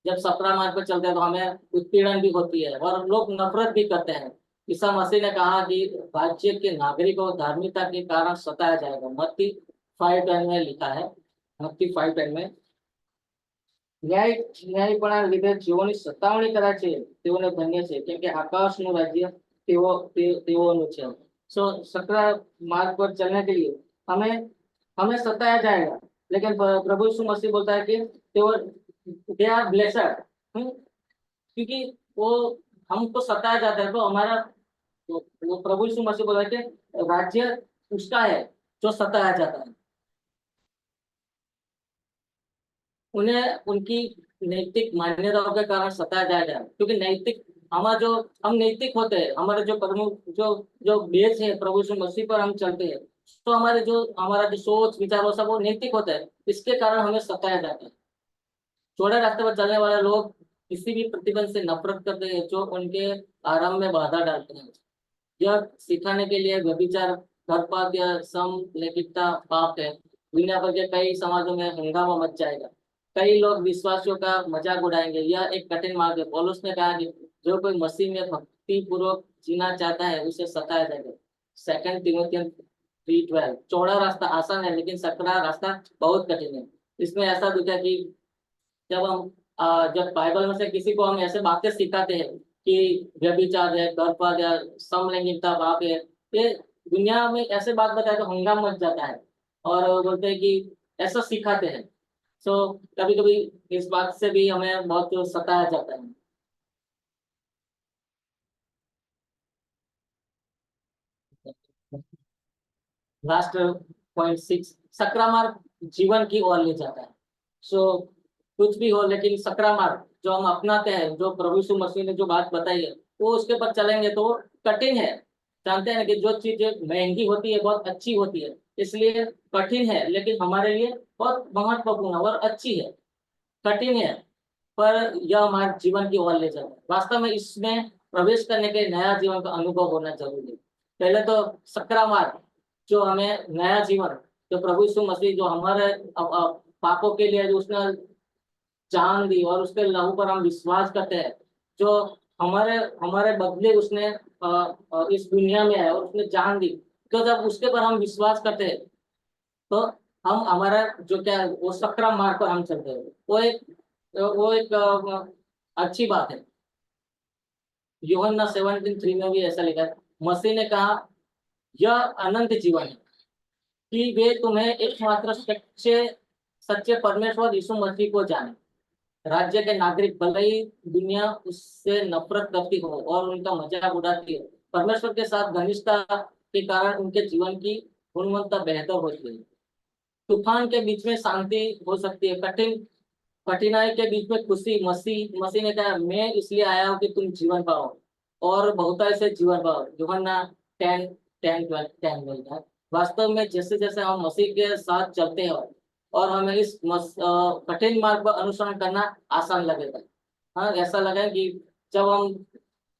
जब सकरा मार्ग पर चलते हैं तो हमें उत्पीड़न भी होती है और लोग नफरत भी करते हैं। ईसा मसीह ने कहा कि राज्य के नागरिकों को धार्मिकता के कारण सताया जाएगा। मत्ती 5:10 में लिखा है, मत्ती 5:10 में ન્યાયપણા લીધે જેઓની સતાવણી કરાય છે તેઓને ધન્ય છે, કેમ કે આકાશનું રાજ્ય તેઓનું છે। सो सकरा मार्ग पर चलने के लिए हमें हमें सताया जाएगा, लेकिन प्रभु यीशु मसीह बोलता है कि दे आर ब्लेसड, क्योंकि वो हमको सताया जाता है तो हमारा वो प्रभु यीशु मसीह बोला कि राज्य उसका है जो सताया जाता है। उन्हें उनकी नैतिक मान्यताओं के कारण सताया जाएगा, क्योंकि नैतिक हमारा जो हम नैतिक होते हैं, हमारे जो प्रमुख जो जो बेस है प्रभु यीशु मसीह पर हम चलते हैं, तो हमारा जो सोच विचार वो सब वो नैतिक होता है, इसके कारण हमें सताया जाता है। चौड़े रास्ते पर चलने वाले लोग किसी भी प्रतिबंध से नफरत करते हैं जो उनके आराम में बाधा डालते हैं। यह सिखाने के लिए व्यभिचार, गर्भपात या समलैंगिकता पाप है। दुनिया भर के कई समाजों में हंगामा मच जाएगा, कई लोग विश्वासियों का मजाक उड़ाएंगे। यह एक कठिन मार्ग है। पौलुस ने कहा कि जो कोई मसीह में भक्ति पूर्वक जीना चाहता है उसे सताया जाएगा। 2 तिमोथियस 3:12। चौड़ा रास्ता आसान है, लेकिन सकरा रास्ता बहुत कठिन है। इसमें ऐसा दिखा कि जब बाइबल में से किसी को हम ऐसे बातें सिखाते हैं कि व्यभिचार है, गर्भपात या समलैंगिकता पाप है, ये दुनिया में ऐसे बात बताए तो हंगामा मच जाता है और बोलते हैं कि ऐसा सिखाते हैं। सो कभी कभी इस बात से भी हमें बहुत सताया जाता है। लास्ट पॉइंट 6, सकरा मार्ग जीवन की ओर ले जाता है। सो कुछ भी हो, लेकिन सकरा मार्ग जो हम अपनाते हैं, जो प्रभु यीशु मसीह ने जो बात बताई है वो उसके पर चलेंगे तो कठिन है। जानते हैं कि जो चीजें महंगी होती है बहुत अच्छी होती है, इसलिए कठिन है, लेकिन हमारे लिए बहुत महत्वपूर्ण और अच्छी है। कठिन है पर यह हमारे जीवन की ओर ले जाता है। वास्तव में इसमें प्रवेश करने के नया जीवन का अनुभव होना जरूरी है। पहले तो सकरा मार्ग जो हमें नया जीवन, जो प्रभु यीशु मसीह जो हमारे पापों के लिए जो उसने जान दी और उसके लहू पर हम विश्वास करते हैं, जो हमारे हमारे बदले उसने इस दुनिया में है और उसने जान दी, तो जब उसके पर हम विश्वास करते हैं तो हम हमारा जो क्या है, वो सकरा मार्ग पर हम चलते हैं। वो एक अच्छी बात है। यूहन्ना 17:3 में भी ऐसा लिखा है, मसीह ने कहा यह अनंत जीवन है कि वे तुम्हें एकमात्र सच्चे सच्चे परमेश्वर यीशु मसीह को जाने। राज्य के नागरिक भले ही दुनिया उससे नफरत करती हो और उनका मजाक उड़ाती है, परमेश्वर के साथ घनिष्ठता के कारण उनके जीवन की गुणवत्ता बेहतर होती है। तूफान के बीच में शांति हो सकती है, कठिनाई के बीच में खुशी। मसीह मसीह ने कहा मैं इसलिए आया हूँ कि तुम जीवन पाओ और बहुतायत से जीवन पाओ। यूहन्ना 10:10 मिलता है। वास्तव में जैसे जैसे हम मसीह के साथ चलते हैं और हमें इस कठिन मार्ग पर अनुसरण करना आसान लगेगा। हाँ, ऐसा लगे कि जब हम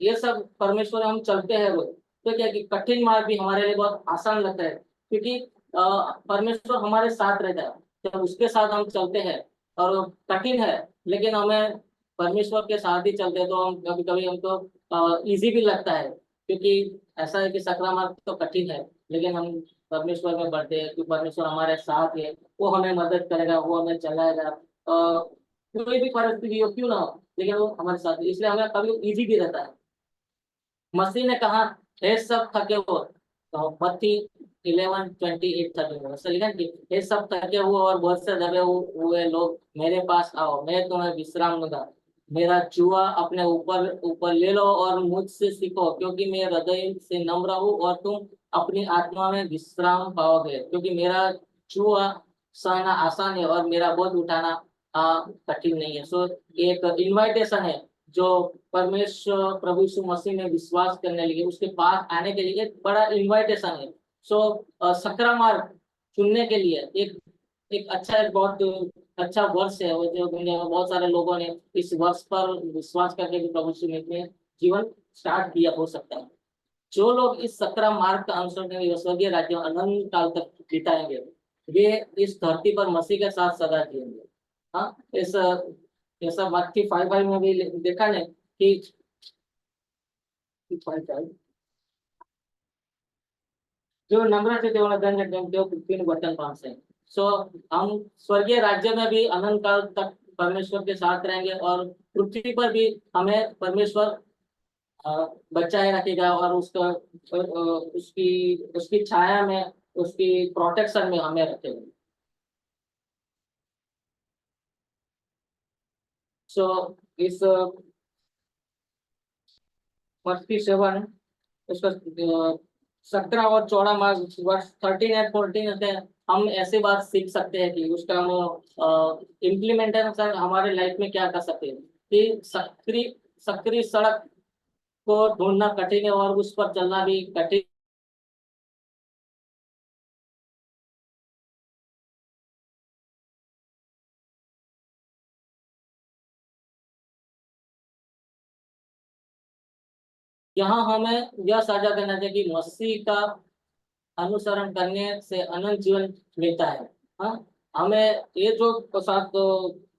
ये सब परमेश्वर हम चलते हैं रोज, तो क्या कि कठिन मार्ग भी हमारे लिए बहुत आसान लगता है, क्योंकि परमेश्वर हमारे साथ रहता है। जब उसके साथ हम चलते हैं और कठिन है, लेकिन हमें परमेश्वर के साथ ही चलते हैं तो हम कभी कभी हमको इजी भी लगता है, क्योंकि ऐसा है कि सकरा मार्ग तो कठिन है, लेकिन हम परमेश्वर में बढ़ते हैं क्योंकि परमेश्वर हमारे साथ है, वो हमें मदद करेगा, वो हमें चलाएगा। कोई भी परिस्थिति हो क्यों ना हो, लेकिन वो हमारे साथ है, इसलिए हमें कभी इजी भी रहता है। मसीह ने कहा हे सब थके हो, तो मत्ती 11:28-30 में ऐसा लिखा है कि हे सब थके हुए और बहुत से दबे हुए लोग मेरे पास आओ, मैं तुम्हें विश्राम दूंगा। मेरा जुआ अपने ऊपर ऊपर ले लो और मुझसे सीखो, क्योंकि मैं हृदय से नम्र हूँ और तुम अपनी आत्मा में विश्राम पाओगे, क्योंकि मेरा जुआ सहना आसान है और मेरा बोझ उठाना कठिन नहीं है। सो एक इनविटेशन है जो परमेश्वर प्रभु यीशु मसीह में विश्वास करने लगे उसके पास आने के लिए एक बड़ा इनविटेशन है। सो सकरा मार्ग चुनने के लिए एक बहुत अच्छा वर्ष है, वो जो दुनिया में बहुत सारे लोगों ने इस वर्ष पर विश्वास करके भी प्रभु यीशु मसीह में जीवन स्टार्ट किया हो सकता है। जो लोग इस सकरा मार्ग का अनुसरण करेंगे स्वर्गीय राज्य में अनंत काल तक बिताएंगे, वे इस धरती पर मसीह के साथ सदा जिएंगे। हाँ, इस ऐसा मत्ती 5:5 में भी देखा है कि जो नम्र थे वाला धन जो तीन वचन पास है। सो हम स्वर्गीय राज्य में भी अनंत काल तक परमेश्वर के साथ रहेंगे, और पृथ्वी पर भी हमें परमेश्वर बचाए रखेगा, और उसका उसकी उसकी छाया में, उसकी प्रोटेक्शन में हमें रखेगा। सो इस 47 उसका 17 और 14 मार्क्स वर्ष 13 एंड 14 से हम ऐसे बात सीख सकते हैं कि उसका हम इम्प्लीमेंटेशन हमारे लाइफ में क्या कर सकते हैं, कि सक्रिय सक्रिय सड़क को ढूंढना कठिन है और उस पर चलना भी कठिन। यहाँ हमें यह साझा करना चाहिए कि मसीह का अनुसरण करने से अनंत जीवन मिलता है। हाँ, हमें ये जो साथ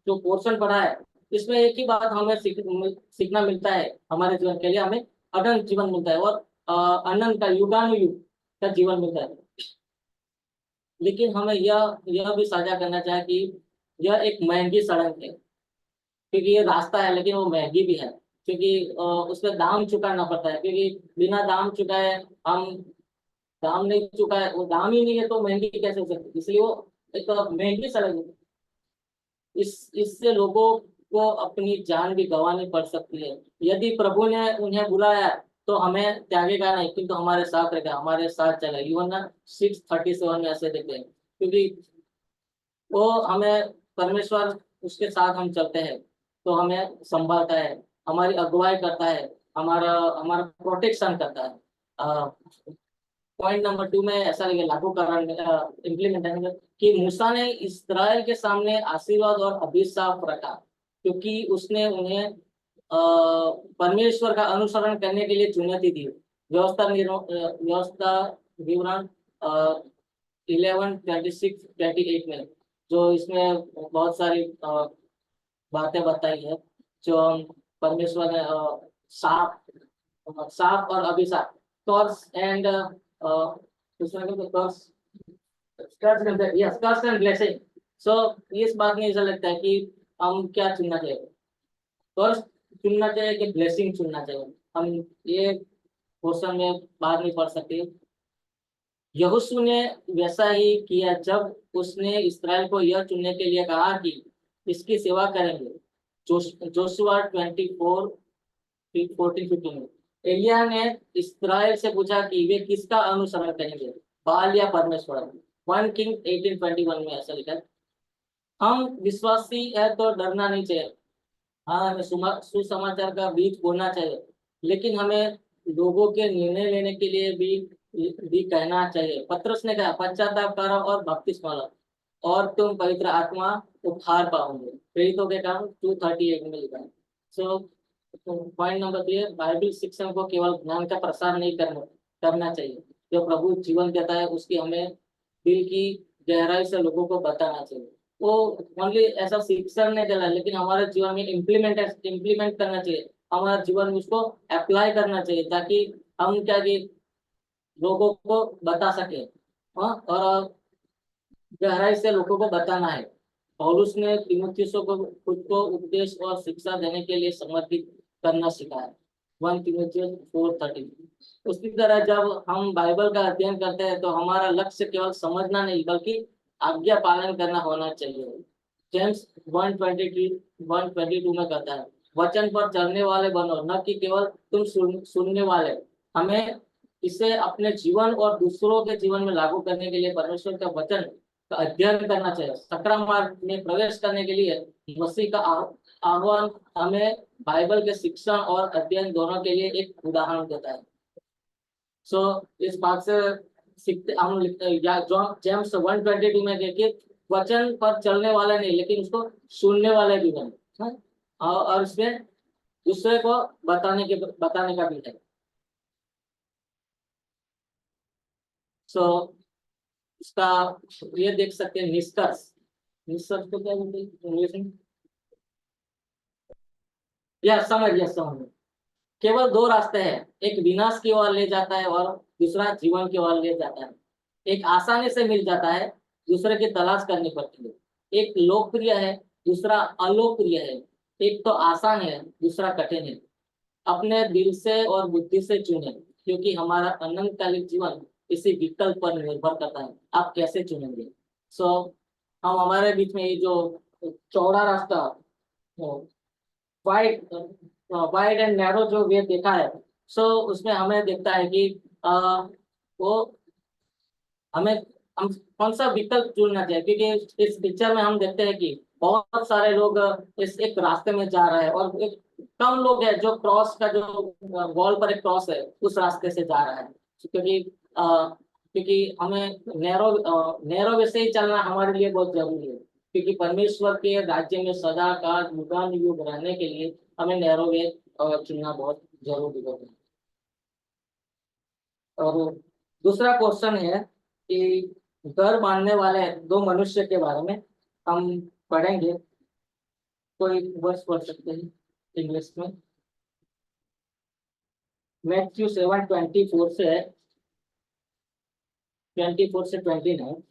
जो पोर्शन पढ़ा है, इसमें एक ही बात हमें सीखना मिलता है, हमारे जीवन के लिए हमें अनंत जीवन मिलता है, और अनंत का युगानुयुग का जीवन मिलता है। लेकिन हमें यह भी साझा करना चाहिए कि यह एक महंगी सड़क है, क्योंकि ये रास्ता है लेकिन वो महंगी भी है, क्योंकि उसमें दाम चुकाना पड़ता है, क्योंकि बिना दाम चुकाए हम दाम नहीं चुका है, वो दाम ही नहीं है तो महंगी कैसे हो सकती है? इसलिए वो एक महंगी सड़क है। इससे लोगों को अपनी जान भी गंवानी पड़ सकती है। यदि प्रभु ने उन्हें बुलाया तो हमें त्यागेगा नहीं, किंतु हमारे साथ रहेगा, हमारे साथ चलेगा। यूहन्ना 6:37 में ऐसे देते हैं, क्योंकि वो हमें परमेश्वर, उसके साथ हम चलते हैं तो हमें संभालता है, हमारी अगुवाई करता है, हमारा हमारा प्रोटेक्शन करता है। पॉइंट नंबर 2 में ऐसा लगे लागू करण इम्प्लीमेंटेशन कि मूसा ने इस्राएल के सामने आशीर्वाद और अभिशाप रखा, क्योंकि उसने उन्हें परमेश्वर का अनुसरण करने के लिए चुनौती दी। व्यवस्था विवरण 11:26-28 में, जो इसमें बहुत सारी बातें बताई है, जो परमेश्वर ने साप साप और अभिशाप, कर्स एंड दूसरा क्या, कर्स कर्स एंड ब्लेसिंग। सो इस बात में ऐसा लगता है कि हम क्या चुनना चाहिए, कर्स चुनना चाहिए कि ब्लेसिंग चुनना चाहिए? हम ये क्वेश्चन में बात नहीं पढ़ सकते। यहोशू ने वैसा ही किया जब उसने इस्राएल को यह चुनने के लिए कहा कि इसकी सेवा करेंगे। जोशुआ 24:14-15 में एलिया ने इस्राएल से पूछा कि वे किसका अनुसरण करेंगे, बाल या परमेश्वर? 1 किंग 18:21 में ऐसा लिखा है। हम विश्वासी है तो डरना नहीं चाहिए। हाँ, हमें सुसमाचार का बीज बोना चाहिए, लेकिन हमें लोगों के निर्णय लेने के लिए भी कहना चाहिए। पतरस ने कहा, पश्चाताप करो और बपतिस्मा लो और तुम पवित्र आत्मा उपहार पाओगे। प्रेरितों के काम 2:38 में लिखा है। सो पॉइंट नंबर 3, बाइबल शिक्षण को केवल ज्ञान का प्रसार नहीं करना चाहिए। जो प्रभु जीवन देता है उसकी हमें दिल की गहराई से लोगों को बताना चाहिए। वो ओनली ऐसा शिक्षण नहीं देना, लेकिन हमारे जीवन में इम्प्लीमेंट करना चाहिए, हमारे जीवन में उसको अप्लाई करना चाहिए, ताकि हम क्या कि लोगों को बता सके। हाँ, और गहराई से लोगों को बताना है। पौलुस ने तीमुथियुस को खुद को उपदेश और शिक्षा देने के लिए समर्पित करना सिखाया। 1 तीमुथियुस 4:13। उसी तरह जब हम बाइबल का अध्ययन करते हैं तो हमारा लक्ष्य केवल समझना नहीं बल्कि आज्ञा पालन करना होना चाहिए। जेम्स 1:22 में कहता है, वचन पर चलने वाले बनो, न कि केवल तुम सुनने वाले। हमें इसे अपने जीवन और दूसरों के जीवन में लागू करने के लिए परमेश्वर का वचन का अध्ययन करना चाहिए। सकराम मार्ग में प्रवेश करने के लिए मसीह का आह्वान हमें बाइबल के शिक्षण और अध्ययन दोनों के लिए एक उदाहरण देता है। सो इस बात से सीखते हम या जेम्स 1:22 में देखिए, वचन पर चलने वाले नहीं लेकिन उसको सुनने वाले भी बने। हाँ? और इसमें दूसरे को बताने का भी है। सो इसका ये देख सकते हैं निष्कर्ष। निष्कर्ष को क्या बोलते हैं इंग्लिश में? समझ। केवल दो रास्ते हैं, एक विनाश की ओर ले जाता है और दूसरा जीवन की ओर ले जाता है। एक आसानी से मिल जाता है, दूसरे की तलाश करनी पड़ती है। एक लोकप्रिय है, दूसरा अलोकप्रिय है। एक तो आसान है, दूसरा कठिन है। अपने दिल से और बुद्धि से चुने, क्योंकि हमारा अनंतकालिक जीवन इसी विकल्प पर निर्भर करता है, आप कैसे चुनेंगे। सो हम हमारे बीच में ये जो चौड़ा रास्ता, वाइड वाइड एंड नैरो जो वे देखा है, सो उसमें हमें दिखता है कि वो हमें हम कौन सा विकल्प चुनना चाहिए, क्योंकि इस पिक्चर में हम देखते हैं कि बहुत सारे लोग इस एक रास्ते में जा रहे हैं, और एक कम लोग हैं जो क्रॉस का जो वॉल पर एक क्रॉस है उस रास्ते से जा रहा है। क्योंकि हमें नैरो वे से ही चलना हमारे लिए बहुत जरूरी है, क्योंकि परमेश्वर के राज्य में सदा काल युगान युग रहने के लिए हमें नैरो वे चुनना बहुत जरूरी होता है। और दूसरा क्वेश्चन है कि घर बांधने वाले दो मनुष्य के बारे में हम पढ़ेंगे। कोई वर्ष पढ़ सकते हैं इंग्लिश में। मैथ्यू 7:24 से है, 24 से 29।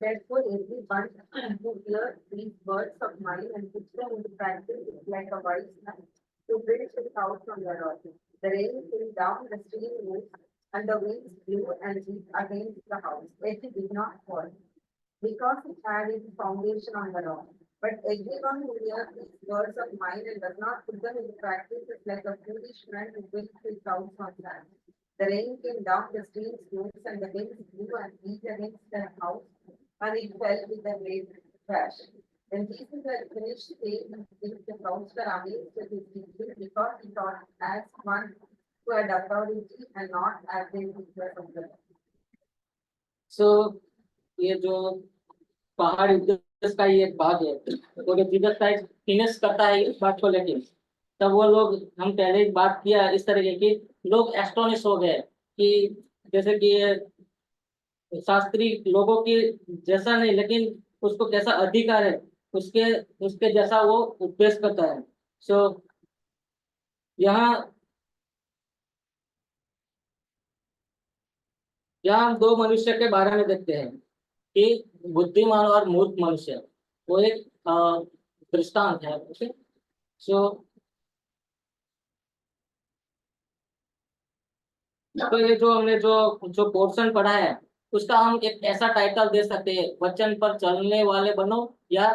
Therefore, everyone who hears these words of mine and puts them into practice is like a wise man who built his house on the rock. The rain came down, the stream rose, and the winds blew and beat against the house. Yet it did not fall, because it had its foundation on the rock. But everyone who hears these words of mine and does not put them into practice is like a foolish man who built his house on sand. The rain came down, the streams rose, and the winds blew and beat against the house, and it fell with a great crash. When Jesus had finished saying this, the crowds were amazed at his teaching, because he taught as one who had authority and not as they teachers of the law. सो ये जो पहाड़ युद्ध का ये एक भाग है, तो जब जीसस क्राइस्ट फिनिश करता है इस बात को लेके, तब वो लोग, हम पहले ही बात किया इस तरीके की, लोग एस्टोनिश हो गए कि जैसे कि ये शास्त्री लोगों की जैसा नहीं, लेकिन उसको कैसा अधिकार है, उसके उसके जैसा वो उपदेश करता है। सो यहाँ यहाँ हम दो मनुष्य के बारे में देखते हैं कि बुद्धिमान और मूर्ख मनुष्य, वो एक दृष्टांत है। ओके, सो तो ये जो हमने जो जो पोर्शन पढ़ा है, उसका हम एक ऐसा टाइटल दे सकते हैं, वचन पर चलने वाले बनो या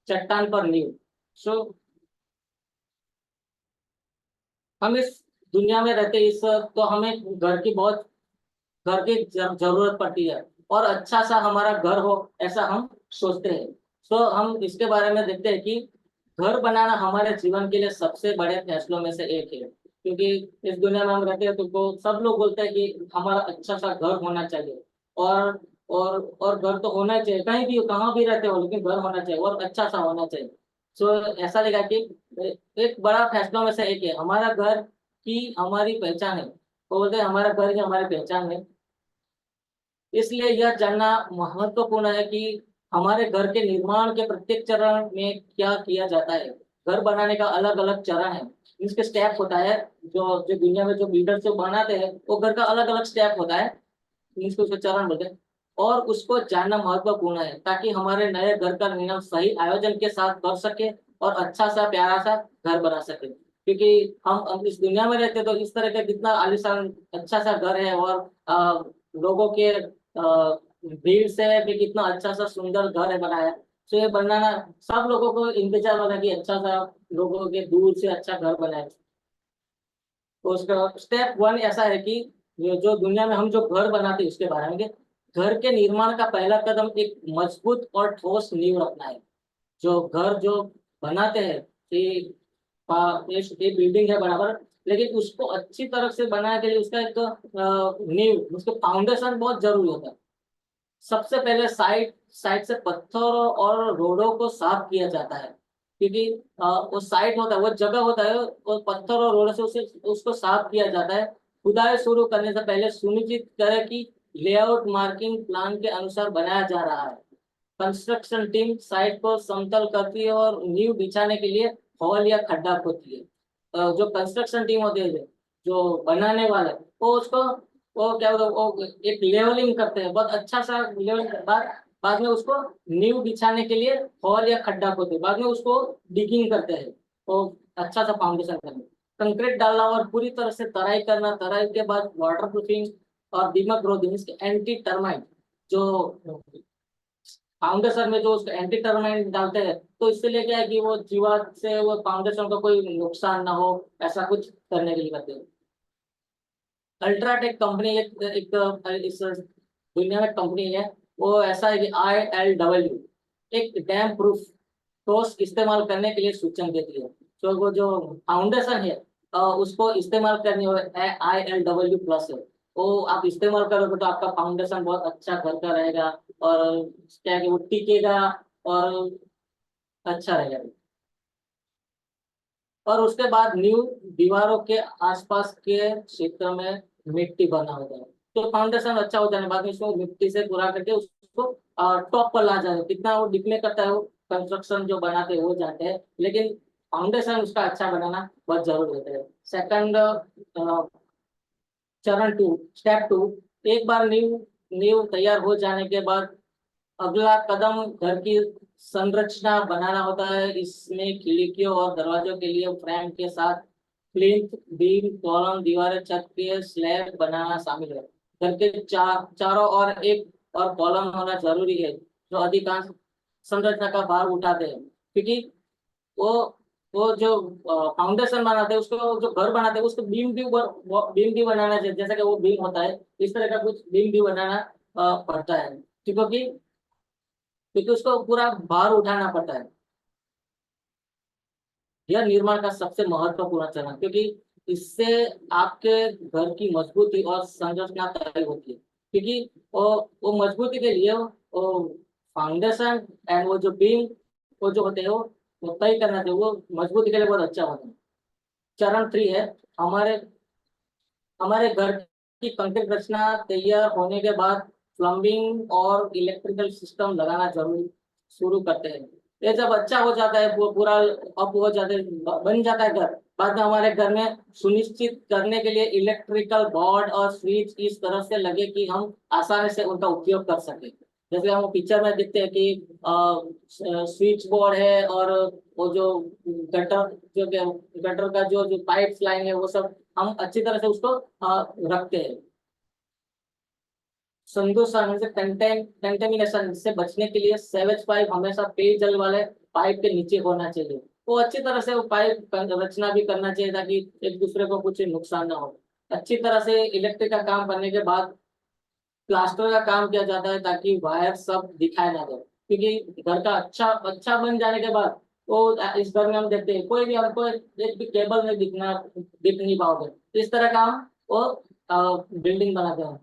चट्टान पर नींव। सो हम इस दुनिया में रहते इस, तो हमें घर की जरूरत पड़ती है, और अच्छा सा हमारा घर हो ऐसा हम सोचते हैं। तो हम इसके बारे में देखते हैं कि घर बनाना हमारे जीवन के लिए सबसे बड़े फैसलों में से एक है, क्योंकि इस दुनिया में हम रहते हैं तो सब लोग बोलते हैं कि हमारा अच्छा सा घर होना चाहिए, और और घर तो होना चाहिए, कहीं भी कहाँ भी रहते हो, लेकिन घर होना चाहिए और अच्छा सा होना चाहिए। सो ऐसा लगा कि एक बड़ा फैसलों में से एक है, हमारा घर की हमारी पहचान है। वो बोलते हैं हमारा घर ही हमारी पहचान है। इसलिए यह जानना महत्वपूर्ण है कि हमारे घर के निर्माण के प्रत्येक चरण में क्या किया जाता है। घर बनाने का अलग अलग चरण है, इसके स्टेप होता है। जो जो दुनिया में जो बिल्डर जो बनाते हैं, वो घर का अलग अलग स्टेप होता है, इसको उसके चरण बोलते हैं। और उसको जानना महत्वपूर्ण है, ताकि हमारे नए घर का निर्माण सही आयोजन के साथ कर सके और अच्छा सा प्यारा सा घर बना सके। क्योंकि हम इस दुनिया में रहते हैं, तो इस तरह का कितना आलीशान अच्छा सा घर है, और लोगों के भीड़ से भी कितना अच्छा सा सुंदर घर है बनाया। तो ये बनाना सब लोगों को इंतजार होता है कि अच्छा सा लोगों के दूर से अच्छा घर बनाए। तो उसका स्टेप वन ऐसा है कि ये जो दुनिया में हम जो घर बनाते हैं उसके बारे में, घर के निर्माण का पहला कदम एक मजबूत और ठोस नींव रखना है। जो घर जो बनाते हैं, ये ये बिल्डिंग है बराबर, लेकिन उसको अच्छी तरह से बनाने के लिए उसका एक नींव, उसका फाउंडेशन बहुत जरूरी होता है। सबसे पहले साइड साइड से पत्थरों और रोडों को साफ किया जाता है, क्योंकि वो साइड होता है, वो जगह होता है, वो पत्थर और रोडों से उसे उसको साफ किया जाता है। खुदाई शुरू करने से पहले सुनिश्चित करें कि लेआउट मार्किंग प्लान के अनुसार बनाया जा रहा है। कंस्ट्रक्शन टीम साइट को समतल करती है और नींव बिछाने के लिए हॉल या खड्डा खोदती है। जो कंस्ट्रक्शन टीम होती है, जो बनाने वाले, वो उसको वो क्या होता है, वो एक लेवलिंग करते हैं, बहुत अच्छा सा लेवलिंग बाद में उसको नींव बिछाने के लिए हॉल या खड्डा खोदते हैं, बाद में उसको डिगिंग करते हैं, वो अच्छा सा फाउंडेशन करने, कंक्रीट डालना और पूरी तरह से तराई करना, तराई के बाद वाटर प्रूफिंग और दीमक ग्रोथ एंटी टर्माइट, जो फाउंडेशन में जो उसको एंटी टर्माइट डालते हैं, तो इससे लिए क्या है कि वो जीवात से वो फाउंडेशन को कोई नुकसान ना हो, ऐसा कुछ करने के लिए करते हैं। अल्ट्राटेक कंपनी इस दुनिया में कंपनी है, वो ऐसा है कि ILW एक डैम प्रूफ ठोस इस्तेमाल करने के लिए सूचना देती है। तो वो जो फाउंडेशन है उसको इस्तेमाल करनी हो ILW+ है, वो आप इस्तेमाल करोगे तो आपका फाउंडेशन बहुत अच्छा घर का रहेगा, और क्या है कि वो टिकेगा और अच्छा रहेगा। और उसके बाद न्यू दीवारों के आसपास के क्षेत्र में मिट्टी भरना होता है, तो फाउंडेशन अच्छा हो जाने बाद में इसको मिट्टी से पूरा करके उसको टॉप पर ला जाए, कितना वो दिखने करता है, वो कंस्ट्रक्शन जो बनाते हैं हो जाते हैं, लेकिन फाउंडेशन उसका अच्छा बनाना बहुत जरूरी होता है। सेकंड, स्टेप 2, एक बार नींव नींव तैयार हो जाने के बाद अगला कदम घर की संरचना बनाना होता है। इसमें खिड़कियों और दरवाजों के लिए फ्रेम के साथ प्लिंथ, बीम, कॉलम, दीवारें, छत के स्लैब बनाना शामिल है। घर के चारों ओर एक और कॉलम होना जरूरी है, जो अधिकांश संरचना का भार उठाते हैं, क्योंकि वो वो जो फाउंडेशन बनाते हैं, उसको जो घर बनाते हैं उसको बीम भी बनाना चाहिए, जैसा कि वो बीम होता है इस तरह का कुछ बीम भी बनाना पड़ता है, क्योंकि क्योंकि उसको पूरा भार उठाना पड़ता है। यह निर्माण का सबसे महत्वपूर्ण चरण, क्योंकि इससे आपके घर की मजबूती और संरचना तय होती है, क्योंकि वो मजबूती के लिए वो फाउंडेशन एंड वो जो बीम वो जो होते हैं वो तय करना चाहिए, वो मजबूती के लिए बहुत अच्छा होता है। चरण 3 है, हमारे हमारे घर की कंक्रीट रचना तैयार होने के बाद प्लम्बिंग और इलेक्ट्रिकल सिस्टम लगाना जरूरी शुरू करते हैं। ये जब अच्छा हो जाता है, वो पूरा अप हो जाता है, बन जाता है घर, बाद में हमारे घर में सुनिश्चित करने के लिए इलेक्ट्रिकल बोर्ड और स्विच इस तरह से लगे कि हम आसानी से उनका उपयोग कर सके। जैसे हम पिक्चर में देखते हैं कि स्विच बोर्ड है, और वो जो गटर जो गटर का जो पाइप लाइन है वो सब हम अच्छी तरह से उसको रखते हैं। संदूषण से कंटेमिनेशन से बचने के लिए सेवेज पाइप हमेशा पेयजल वाले पाइप के नीचे होना चाहिए, वो अच्छी तरह से वो पाइप रचना भी करना चाहिए ताकि एक दूसरे को कुछ नुकसान ना हो। अच्छी तरह से इलेक्ट्रिक का काम करने के बाद प्लास्टर का काम किया जाता है, ताकि वायर सब दिखाई ना दे, क्योंकि घर का अच्छा अच्छा बन जाने के बाद वो इस घर में हम देखते हैं कोई भी हमको एक भी केबल में दिख नहीं पाओगे, इस तरह का हम वो बिल्डिंग बनाते हैं।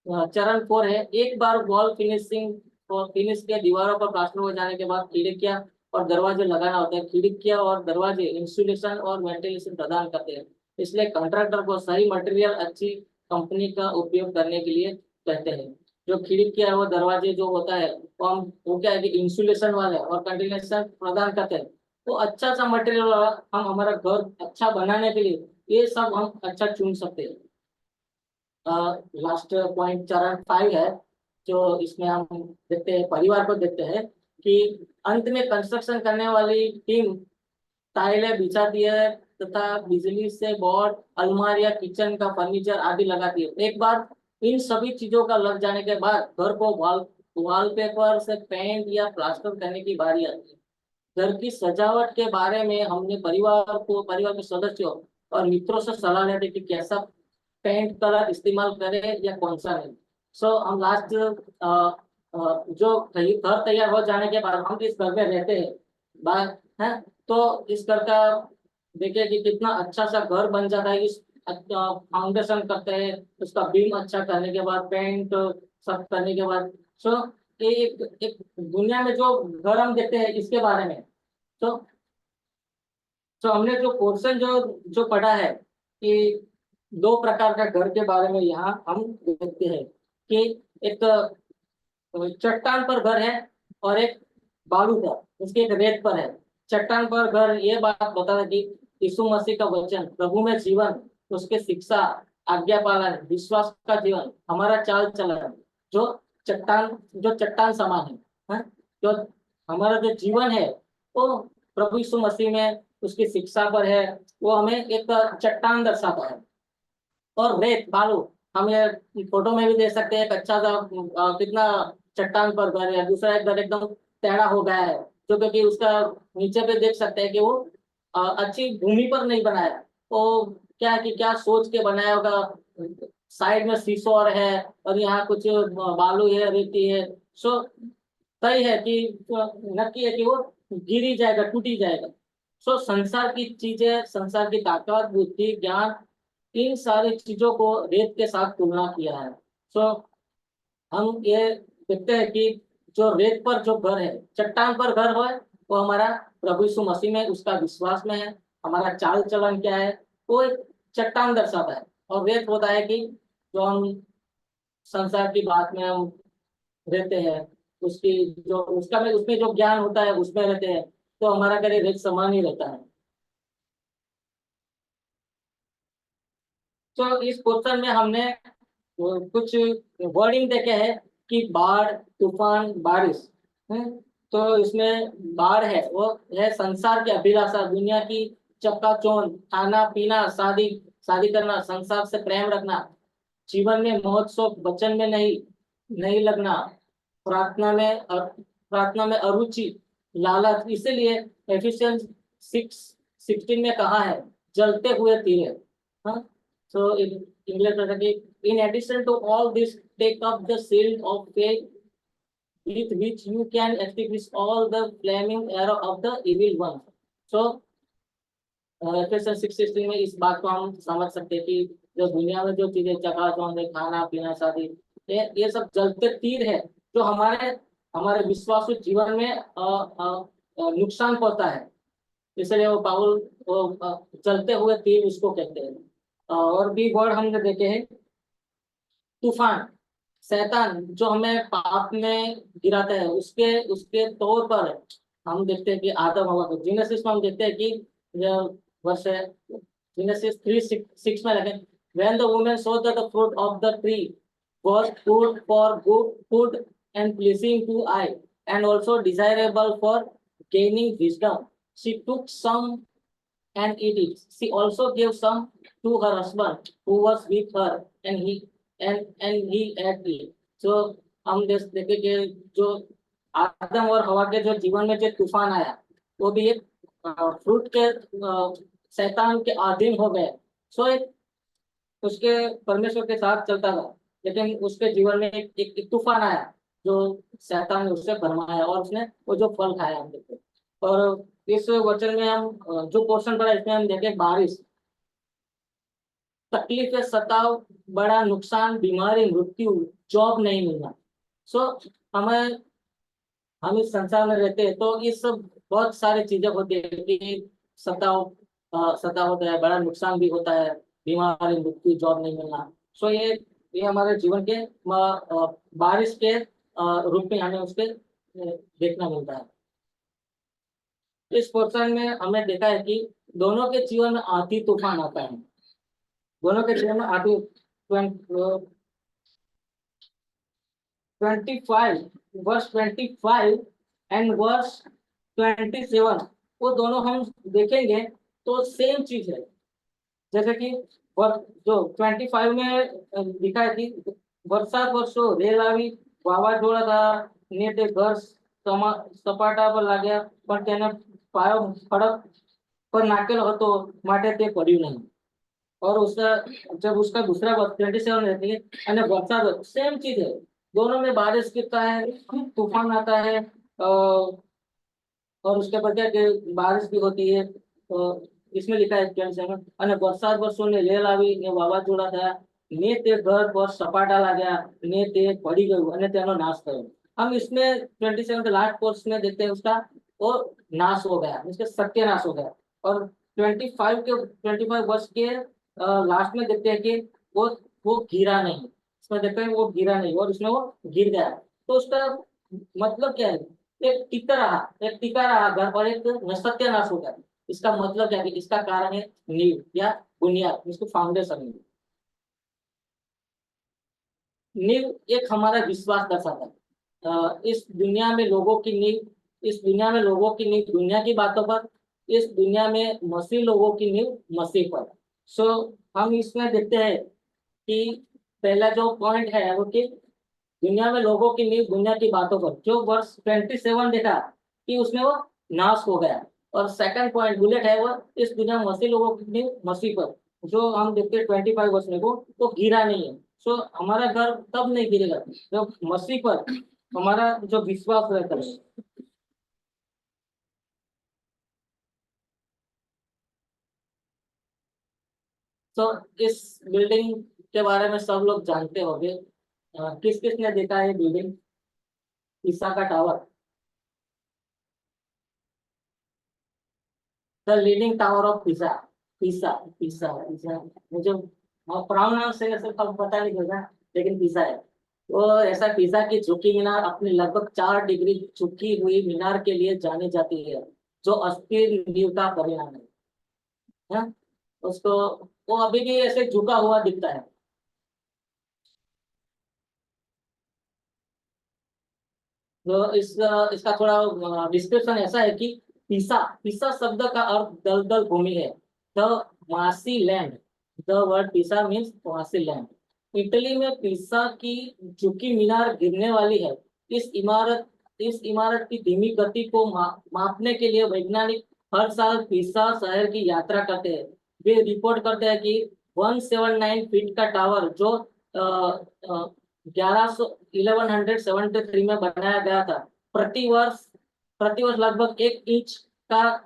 चरण 4 है, एक बार वॉल फिनिशिंग और फिनिश के दीवारों पर प्लास्टर हो जाने के बाद खिड़कियां और दरवाजे लगाना होता है। खिड़कियां और दरवाजे इंसुलेशन और वेंटिलेशन प्रदान करते हैं, इसलिए कॉन्ट्रैक्टर को सही मटेरियल, अच्छी कंपनी का उपयोग करने के लिए कहते हैं। जो खिड़कियां और दरवाजे जो होता है वो क्या है कि इंसुलेशन वाले और वेंटिलेशन प्रदान करते हैं, तो अच्छा सा मटेरियल हम हमारा घर अच्छा बनाने के लिए ये सब हम अच्छा चुन सकते हैं। लास्ट पॉइंट चरण 5 है, जो इसमें हम देखते हैं परिवार को देखते हैं कि अंत में कंस्ट्रक्शन करने वाली टीम टाइलें बिछाती है तथा बिजली से बोर्ड, अलमारियां, किचन का फर्नीचर आदि लगाती है। एक बार इन सभी चीजों का लग जाने के बाद घर को वॉलपेपर से पेंट या प्लास्टर करने की बारी आती है। घर की सजावट के बारे में हमने परिवार के सदस्यों और मित्रों से सलाह लेते कि कैसा पेंट कलर इस्तेमाल करें या कौन सा नहीं। सो हम लास्ट जो घर तैयार हो जाने के बाद हम इस घर में रहते हैं बात है, तो इस घर का देखिए कि कितना अच्छा सा घर बन जाता है। इस फाउंडेशन करते हैं, उसका बीम अच्छा करने के बाद, पेंट सब करने के बाद, सो ये एक दुनिया में जो घर हम देखते हैं इसके बारे में। तो हमने जो पोर्शन जो जो पढ़ा है कि 2 प्रकार का घर के बारे में यहाँ हम देखते हैं कि एक चट्टान पर घर है और एक बालू पर, उसके एक रेत पर है। चट्टान पर घर ये बात बताता है कि यीशु मसीह का वचन, प्रभु में जीवन, उसके शिक्षा आज्ञा पालन, विश्वास का जीवन, हमारा चाल चलन जो चट्टान समान है, हाँ? जो हमारा जो जीवन है वो प्रभु यीशु मसीह में उसकी शिक्षा पर है, वो हमें एक चट्टान दर्शाता है। और रेत बालू हम ये फोटो में भी देख सकते हैं, एक अच्छा सा कितना चट्टान पर घर है, दूसरा एक घर एकदम टेढ़ा हो गया है, जो क्योंकि उसका नीचे पे देख सकते हैं कि वो अच्छी भूमि पर नहीं बनाया, तो क्या है कि क्या सोच के बनाया होगा। साइड में सीसोर है और यहाँ कुछ बालू है, रेती है। सो तय है कि नक्की है कि वो गिर ही जाएगा, टूट ही जाएगा। सो संसार की चीजें, संसार की ताकत, बुद्धि, ज्ञान, इन सारी चीजों को रेत के साथ तुलना किया है। सो हम ये देखते हैं कि जो रेत पर जो घर है, चट्टान पर घर है, वो हमारा प्रभु यीशु मसीह में उसका विश्वास में है। हमारा चाल चलन क्या है, वो एक चट्टान दर्शाता है। और रेत होता है कि जो हम संसार की बात में हम रहते हैं, उसकी जो उसका में उसमें जो ज्ञान होता है उसमें रहते हैं, तो हमारा करे रेत समान ही रहता है। तो इस क्वेश्चन में हमने कुछ वर्डिंग देखे हैं कि बाढ़, तूफान, बारिश है। तो इसमें बाढ़ है, वो है संसार की अभिलाषा, दुनिया की चक्काचौंध, खाना पीना, शादी शादी करना, संसार से प्रेम रखना, जीवन में महोत्सव, वचन में नहीं नहीं लगना, प्रार्थना में अरुचि, लालच। इसीलिए एफिशिएंस 6:16 में कहा है जलते हुए तीर। हाँ, so in English Prakriti, in addition to all this, take up the shield of faith with which you can extinguish all the flaming arrow of the evil one. So, Ephesians 6:16 में इस बात को हम समझ सकते हैं कि जो दुनिया में जो चीजें चकाचौंध है, खाना पीना, शादी, ये सब जलते तीर है जो हमारे हमारे विश्वासु जीवन में नुकसान पहुंचता है। इसलिए वो पाउल वो जलते हुए तीर उसको कहते हैं। और भी वर्ड हमने देखे हैं, तूफान, शैतान जो हमें पाप में गिराता है, उसके उसके तौर पर हम देखते हैं कि आदम हवा को जीनेसिस में हम देखते हैं कि जो वर्ष है जीनेसिस 3:6 में लगे, when the woman saw that the fruit of the tree was good for good food and pleasing to eye and also desirable for gaining wisdom, she took some and eat it. She also gave some to her husband who was with her, and he ate it. So हम देखे कि जो आदम और हवा के जो जीवन में जो तूफान आया, वो भी एक फ्रूट के शैतान के अधीन हो गए। सो एक उसके परमेश्वर के साथ चलता था, लेकिन उसके जीवन में एक तूफान आया जो शैतान ने उससे भरमाया और उसने वो जो फल खाया हम देखते। और इस वचन में हम जो पोर्शन पढ़ा इसमें हम देखें बारिश, तकलीफें, सताव, बड़ा नुकसान, बीमारी, मृत्यु, जॉब नहीं मिलना। सो हमें हम इस संसार में रहते हैं तो ये सब बहुत सारी चीजें होती है कि सताव होता है, बड़ा नुकसान भी होता है, बीमारी, मृत्यु, जॉब नहीं मिलना। सो ये हमारे जीवन के बारिश के रूप में हमें उसके देखना मिलता है। इस पोर्शन में हमने देखा है कि दोनों के जीवन में आंधी तूफान आता है, दोनों के जीवन में आंधी 25 वर्ष 25 एंड वर्ष 27, वो दोनों हम देखेंगे तो सेम चीज है। जैसे कि जो 25 में लिखा है कि વરસાદ વર્ષો રેલ આવી, વાવાઝોડા था, ને તે ઘર સપાટા પર लाग्या પણ તેને પાયો ખડક પર નાખેલો હતો માટે તે પડ્યું નહીં। और उसका जब उसका दूसरा 27 रहती है અને વરસાદ सेम चीज है, दोनों में बारिश गिरता है, तूफान आता है, और उसके बाद क्या कि बारिश भी होती है। तो इसमें लिखा है 27 અને વરસાદ વર્ષો ને રેલ આવી ને વાવાઝોડા થયા ને તે ઘર પર સપાટા लाग्या ने તે પડી ગયું અને તેનો નાશ થયો। हम इसमें 27 के लास्ट कोर्स में देखते हैं उसका वो नाश हो गया, उसका सत्यानाश हो गया। और 25 वर्ष के लास्ट में देखते हैं कि वो गिरा नहीं, इसमें देखते हैं वो गिरा नहीं और उसमें वो गिर गया। तो उसका मतलब क्या है, एक टिका रहा घर और एक सत्यानाश हो गया। इसका मतलब क्या है, इसका कारण है नींव या बुनियाद, इसको फाउंडेशन है। नींव एक हमारा विश्वास दर्शाता है। इस दुनिया में लोगों की नींव, इस दुनिया में लोगों की नींव दुनिया की बातों पर, इस दुनिया में मसीह लोगों की नींव मसीह पर। सो हम इसमें देखते हैं कि पहला जो पॉइंट है वो कि दुनिया में लोगों की नींव दुनिया की बातों पर, जो वर्ष 27 देखा कि उसमें वो नाश हो गया। और सेकंड पॉइंट बुलेट है वो इस दुनिया में मसीह लोगों की नींव मसीह पर, जो हम देखते हैं 25 वर्ष में को तो गिरा नहीं है। सो हमारा घर तब नहीं गिरेगा जब मसीह पर हमारा जो विश्वास रहता है। तो इस बिल्डिंग के बारे में सब लोग जानते होंगे। किस किस ने देखा है बिल्डिंग, ईसा का tower, the leading tower of पिसा। पिसा पिसा पिसा, मुझे प्रोनाउंस से ऐसे कब पता नहीं चलता, लेकिन पिसा है। वो ऐसा पिसा की झुकी मीनार अपनी लगभग 4 डिग्री झुकी हुई मीनार के लिए जानी जाती है, जो अस्थिर नींव का परिणाम है। उसको वो अभी भी ऐसे झुका हुआ दिखता है। तो इसका थोड़ा डिस्क्रिप्शन ऐसा है कि पीसा, पीसा शब्द का अर्थ दलदल भूमि है। द मासी लैंड, द वर्ड पीसा मीन्स मासी लैंड। इटली में पीसा की झुकी मीनार गिरने वाली है। इस इमारत की धीमी गति को मापने के लिए वैज्ञानिक हर साल पीसा शहर की यात्रा करते हैं। वे रिपोर्ट करते हैं कि 179 फीट का टावर जो 1173 में बनाया गया था, प्रतिवर्ष लगभग 1 इंच का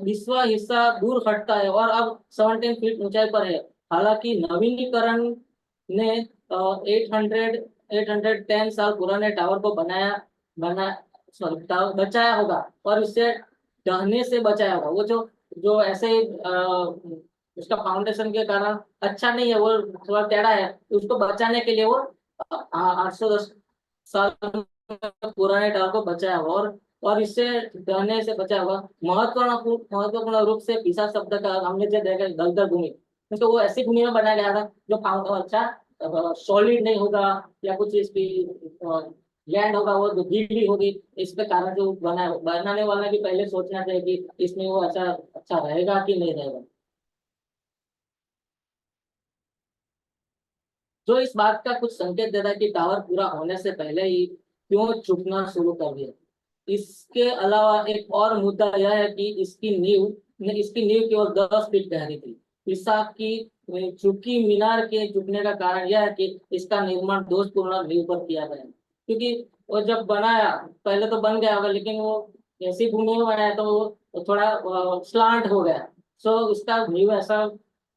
विश्व हिस्सा दूर हटता है और अब 17 फीट ऊंचाई पर है। हालांकि नवीनीकरण ने 810 साल पुराने टावर को बना सॉरी बचाया होगा और इससे ढहने से बचाया होगा। वो जो जो ऐसे उसका फाउंडेशन के कारण अच्छा नहीं है, वो थोड़ा टेढ़ा है, तो उसको बचाने के लिए वो 810 साल पुराने टावर को बचाया हुआ और इससे ढहने से बचा हुआ। महत्वपूर्ण रूप से पिसा शब्द का हमने जो देखा दलदल भूमि, तो वो ऐसी भूमि में बनाया गया था जो अच्छा सॉलिड नहीं होगा या कुछ इसकी लैंड होगा वो जो गीली होगी। इसके कारण जो बनाने वाले भी पहले सोचना चाहिए कि इसमें वो अच्छा अच्छा रहेगा कि नहीं रहेगा। जो इस बात का कुछ संकेत देता है कि टावर पूरा होने से पहले ही क्यों झुकना शुरू कर दिया। इसके अलावा एक और मुद्दा यह है कि इसकी नींव केवल 10 फीट गहरी थी। पिसा की झुकी मीनार के झुकने का कारण यह है कि इसका निर्माण दोषपूर्ण नींव पर किया गया, क्योंकि वो जब बनाया पहले तो बन गया होगा, लेकिन वो ऐसी भूमि में बनाया तो वो थोड़ा स्लांट हो गया। सो उसका नींव ऐसा,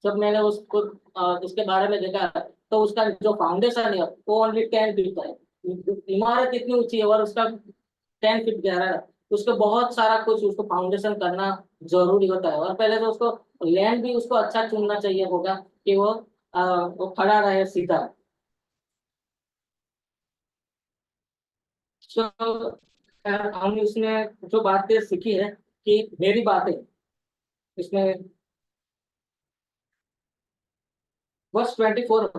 जब मैंने उसको उसके बारे में देखा तो उसका जो फाउंडेशन है वो ओनली 10 फीट का है। इमारत इतनी ऊंची है और उसका 10 फीट गहरा है। उसको बहुत सारा कुछ उसको फाउंडेशन करना जरूरी होता है और पहले तो उसको लैंड भी उसको अच्छा चुनना चाहिए होगा कि वो खड़ा रहे सीधा। तो हमने उसमें जो बातें सीखी है कि मेरी बातें इसमें वर्ष 24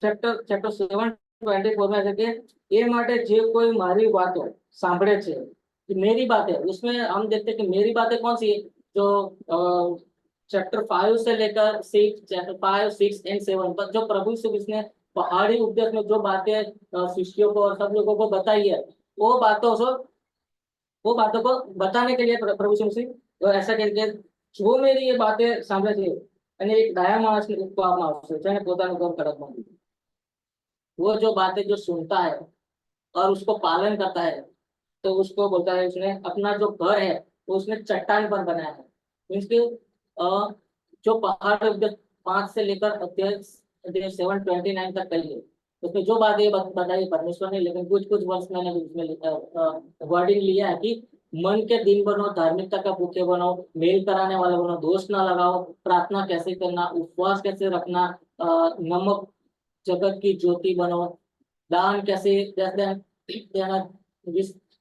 ચેપ્ટર 7:24 में देखिए, ये માટે જે કોઈ મારી વાતો સાંભળે છે, कि मेरी बातें, उसमें हम देखते हैं कि मेरी बातें कौन सी है, जो चैप्टर 5 से लेकर 6, चैप्टर 5, 6 एंड 7 पर जो प्रभु यीशु मसीह ने पहाड़ी उपदेश में जो बातें शिष्यों को और सब लोगों को बताई है, वो बातों से वो बातों को बताने के लिए प्रभु यीशु मसीह तो ऐसा करके जो मेरी ये बातें સાંભળે છે અને એક ડાયા માણસને આપવામાં આવશે જેને પોતાનું ઘર કડક બાંધ્યું, वो जो बातें जो सुनता है और उसको पालन करता है, तो उसको बोलता है उसने अपना जो घर है वो उसने चट्टान पर बनाया है। मीन्स कि जो पहाड़ उद्योग 5 से लेकर अध्याय अध्याय 7:29 तक कही है, उसमें जो बातें बताई परमेश्वर ने, लेकिन कुछ कुछ वर्ष मैंने उसमें वर्डिंग लिया है कि मन के दिन बनो, धार्मिकता का भूखे बनो, मेल कराने वाले बनो, दोष ना लगाओ, प्रार्थना कैसे करना, उपवास कैसे रखना, नमक जगत की ज्योति बनो, दान कैसे देना,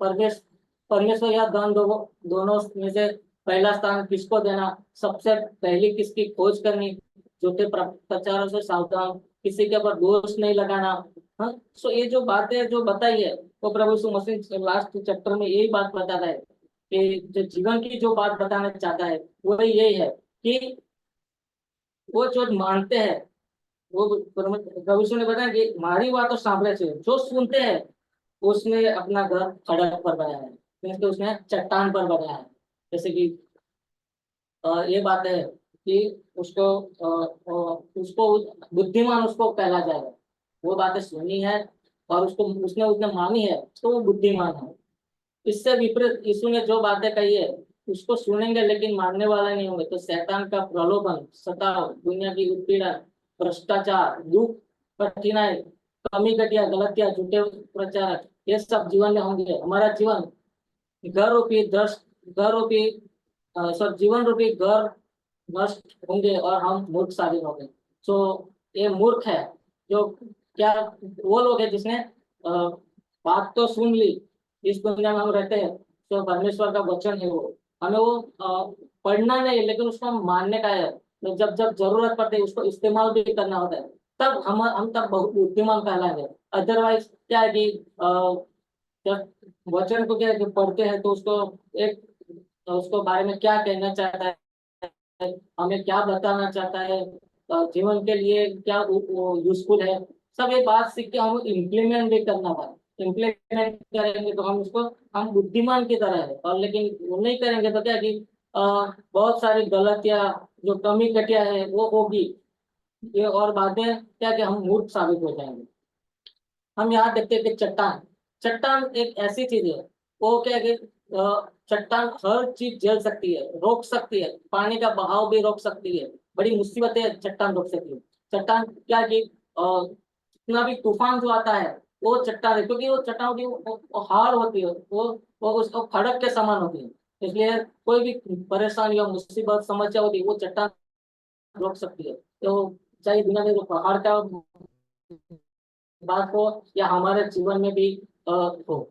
परमेश्वर परमेश्वर या दान दोनों में से पहला स्थान किसको देना, सबसे पहले किसकी खोज करनी, झूठे प्रचारों से सावधान, किसी के ऊपर दोष नहीं लगाना। हाँ, सो ये जो बातें जो बताई है वो प्रभु यीशु मसीह लास्ट चैप्टर में यही बात बताता है कि जो जीवन की जो बात बताना चाहता है वो यही है कि वो जो मानते हैं वो प्रभु यीशु ने बताया कि हमारी बात तो सांभळे से जो सुनते हैं उसने अपना घर खड़क पर बनाया है, मीन्स कि उसने चट्टान पर बनाया है। जैसे कि ये बात है कि उसको बुद्धिमान उसको कहला जाएगा। वो बातें सुनी है और उसको उसने मानी है तो वो बुद्धिमान है। इससे विपरीत यीशु ने जो बातें कही है उसको सुनेंगे लेकिन मानने वाला नहीं होंगे तो शैतान का प्रलोभन, सताव, दुनिया की उत्पीड़न, भ्रष्टाचार, दुख, कठिनाई, कमी घटिया, गलतियां, झूठे प्रचारक, ये सब जीवन में होंगे। हमारा जीवन घर रूपी दस घर रूपी सब जीवन रूपी घर नष्ट होंगे और हम मूर्ख साबित होंगे। सो ये मूर्ख है जो क्या वो लोग है जिसने बात तो सुन ली, इस दुनिया में हम रहते हैं तो परमेश्वर का वचन है वो हमें वो पढ़ना नहीं है लेकिन उसको मानने का है। तो जब जब जरूरत पड़ती है उसको इस्तेमाल भी करना होता है तब हम तब बहुत बुद्धिमान कहलाएंगे। अदरवाइज क्या है कि जब वचन को क्या है कि पढ़ते हैं तो उसको बारे में क्या कहना चाहता है, हमें क्या बताना चाहता है, जीवन के लिए क्या यूजफुल है, सब ये बात सीख के हम इम्प्लीमेंट भी करना है। इम्प्लीमेंट करेंगे तो हम बुद्धिमान की तरह है और लेकिन वो नहीं करेंगे तो क्या कि बहुत सारी गलतियां जो कमी घटिया है वो होगी। ये और बातें क्या कि हम मूर्ख साबित हो जाएंगे। हम यहाँ देखते हैं कि चट्टान चट्टान एक ऐसी चीज है वो क्या है कि चट्टान हर चीज झेल सकती है, रोक सकती है, पानी का बहाव भी रोक सकती है, बड़ी मुसीबतें चट्टान रोक सकती है। चट्टान क्या है कि जितना भी तूफान जो आता है वो चट्टान है क्योंकि वो चट्टान होती है वो हार्ड होती है, वो उसको खड़क के समान होती है। इसलिए कोई भी परेशानी या मुसीबत समस्या होती है वो चट्टान रोक सकती है। तो चाहे दुनिया में जो पहाड़ का बात हो या हमारे जीवन में भी हो,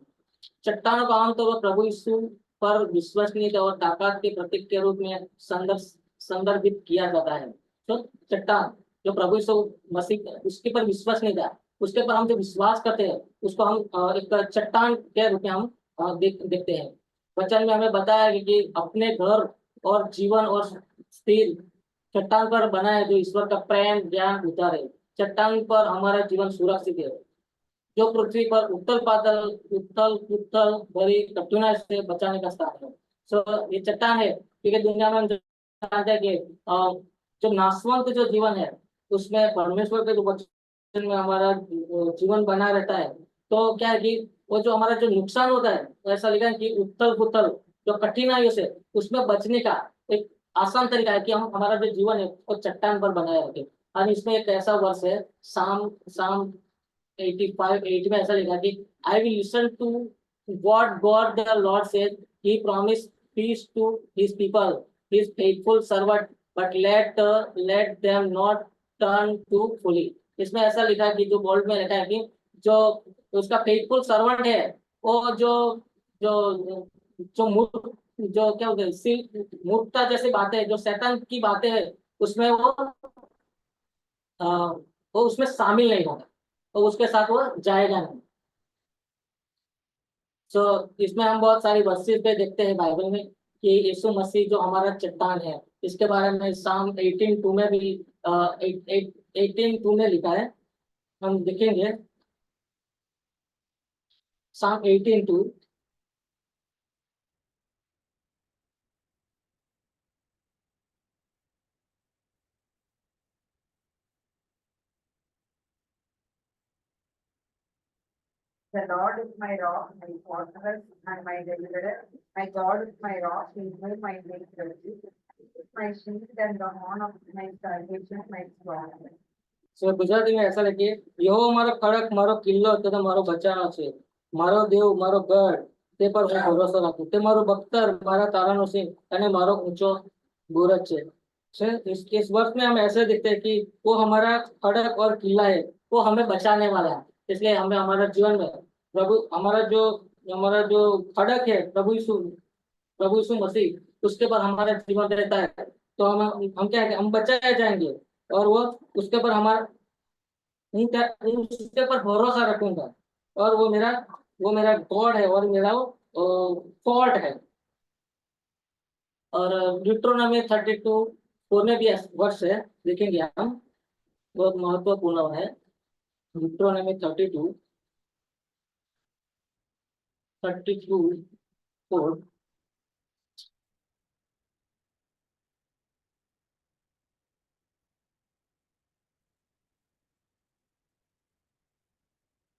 चट्टानों को आमतौर पर प्रभु यीशु पर विश्वसनीयता और ताकत के प्रतीक के रूप में संदर्भित किया जाता है। तो चट्टान जो प्रभु यीशु मसीह उसके पर विश्वास नहीं था, उसके पर हम जो विश्वास करते हैं उसको हम एक चट्टान के रूप में हम देखते हैं। वचन में हमें बताया है कि अपने घर और जीवन और स्थिर चट्टान पर बना है जो ईश्वर का प्रेम ज्ञान उतार है। चट्टान पर हमारा जीवन सुरक्षित है जो पृथ्वी पर उथल भरी कठिनाई से बचाने का स्थान है। सो ये चट्टान है क्योंकि दुनिया में हम जानते हैं कि जो नाशवंत जो जीवन है उसमें परमेश्वर के जो वचन में हमारा जीवन बना रहता है। तो क्या है कि वो जो हमारा जो नुकसान होता है तो ऐसा लिखा है कि उथल पुथल जो कठिनाइयों से उसमें बचने का एक आसान तरीका है कि हम हमारा जो जीवन है वो चट्टान पर बनाए रखें। और इसमें एक ऐसा वर्ष है शाम शाम 85 8 में ऐसा लिखा कि I will listen to what God the Lord said, he promise peace to his people, his faithful servant, but let them not turn to folly. इसमें ऐसा लिखा है कि जो बोल्ड में लिखा है कि जो उसका फेथफुल सर्वेंट है वो जो जो मूर्ख जो क्या होते हैं मूर्खता जैसी बातें जो शैतान की बातें है उसमें वो उसमें शामिल नहीं होगा तो उसके साथ वो जाएगा नहीं। सो इसमें हम बहुत सारी वर्सेस पे देखते हैं बाइबल में कि यीशु मसीह जो हमारा चट्टान है इसके बारे में साम 18:2 में भी 18:2 में लिखा है। हम देखेंगे साम 18:2। The Lord is my rock, my fortress, and my deliverer. My God is my rock, in whom I take refuge. My shield and the horn of my salvation, my strong. सो गुजराती में ऐसा लगे યો મારો ખડક મારો કિલ્લો તથા મારો બચાવ છે, મારો દેવ મારો ગઢ તે પર હું ભરોસો રાખું, તે મારું બખ્તર મારા તારાનો સિંહ અને મારો ऊंचो बुरुज છે। इस वर्ष में हम ऐसे देखते हैं कि वो हमारा खड़क और किला है, वो हमें बचाने वाला है। इसलिए हमें हमारा जीवन में प्रभु हमारा जो खड़क है प्रभु यीशु मसीह उसके पर हमारा जीवन रहता है तो हम क्या है कि हम बचाए जाएंगे और वो उसके पर हमारा उसके पर भरोसा रखूंगा, और वो मेरा गॉड है, और मेरा फॉर्ट है। और ड्यूट्रोनॉमी 32 में भी वर्ष है, देखेंगे हम, बहुत महत्वपूर्ण है। ड्यूट्रोनॉमी 32 4।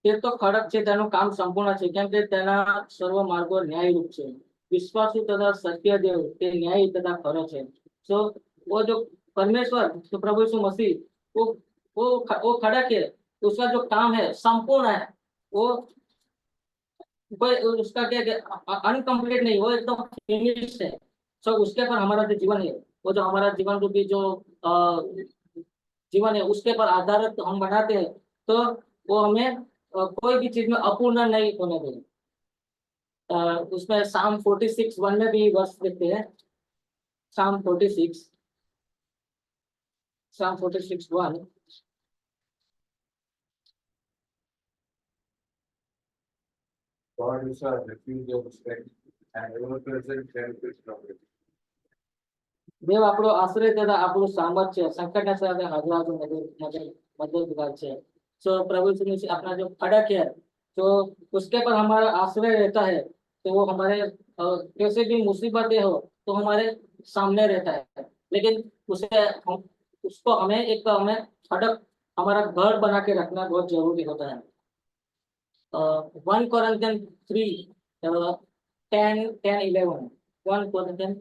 તે તો ખડક છે, તેનું કામ સંપૂર્ણ છે, કેમ કે તેના સર્વ માર્ગો ન્યાયરૂપ છે। વિશ્વાસુ તથા સત્યદેવ તે न्यायी तथा खरो છે। सो वो जो परमेश्वर, तो प्रभु यीशु मसीह, वो वो खड़क है, उसका जो काम है संपूर्ण है। वो कोई उसका क्या अनकम्प्लीट नहीं, वो एकदम फिनिश है। सो उसके पर हमारा जो जीवन है, वो जो हमारा जीवन रूपी जो जीवन है, उसके पर आधारित हम बनाते हैं, तो वो हमें कोई भी चीज में अपूर्ण नहीं होने देंगे। उसमें साम 46:1 में भी वर्ष देखते हैं। साम 46:1। God is our refuge of strength and ever-present help is trouble. દેવ આપણો આશ્રય તથા આપણું સામર્થ્ય છે, સંકટના સમયે હાજર મદદગાર છે। तो प्रभु यीशु मसीह अपना जो खड़क है, तो उसके पर हमारा आश्रय रहता है, तो वो हमारे कैसे भी मुसीबतें हो तो हमारे सामने रहता है। लेकिन उसको हमें खड़क, हमारा घर बना के रखना बहुत जरूरी होता है। 1 Corinthians 3 10-11। 1 Corinthians।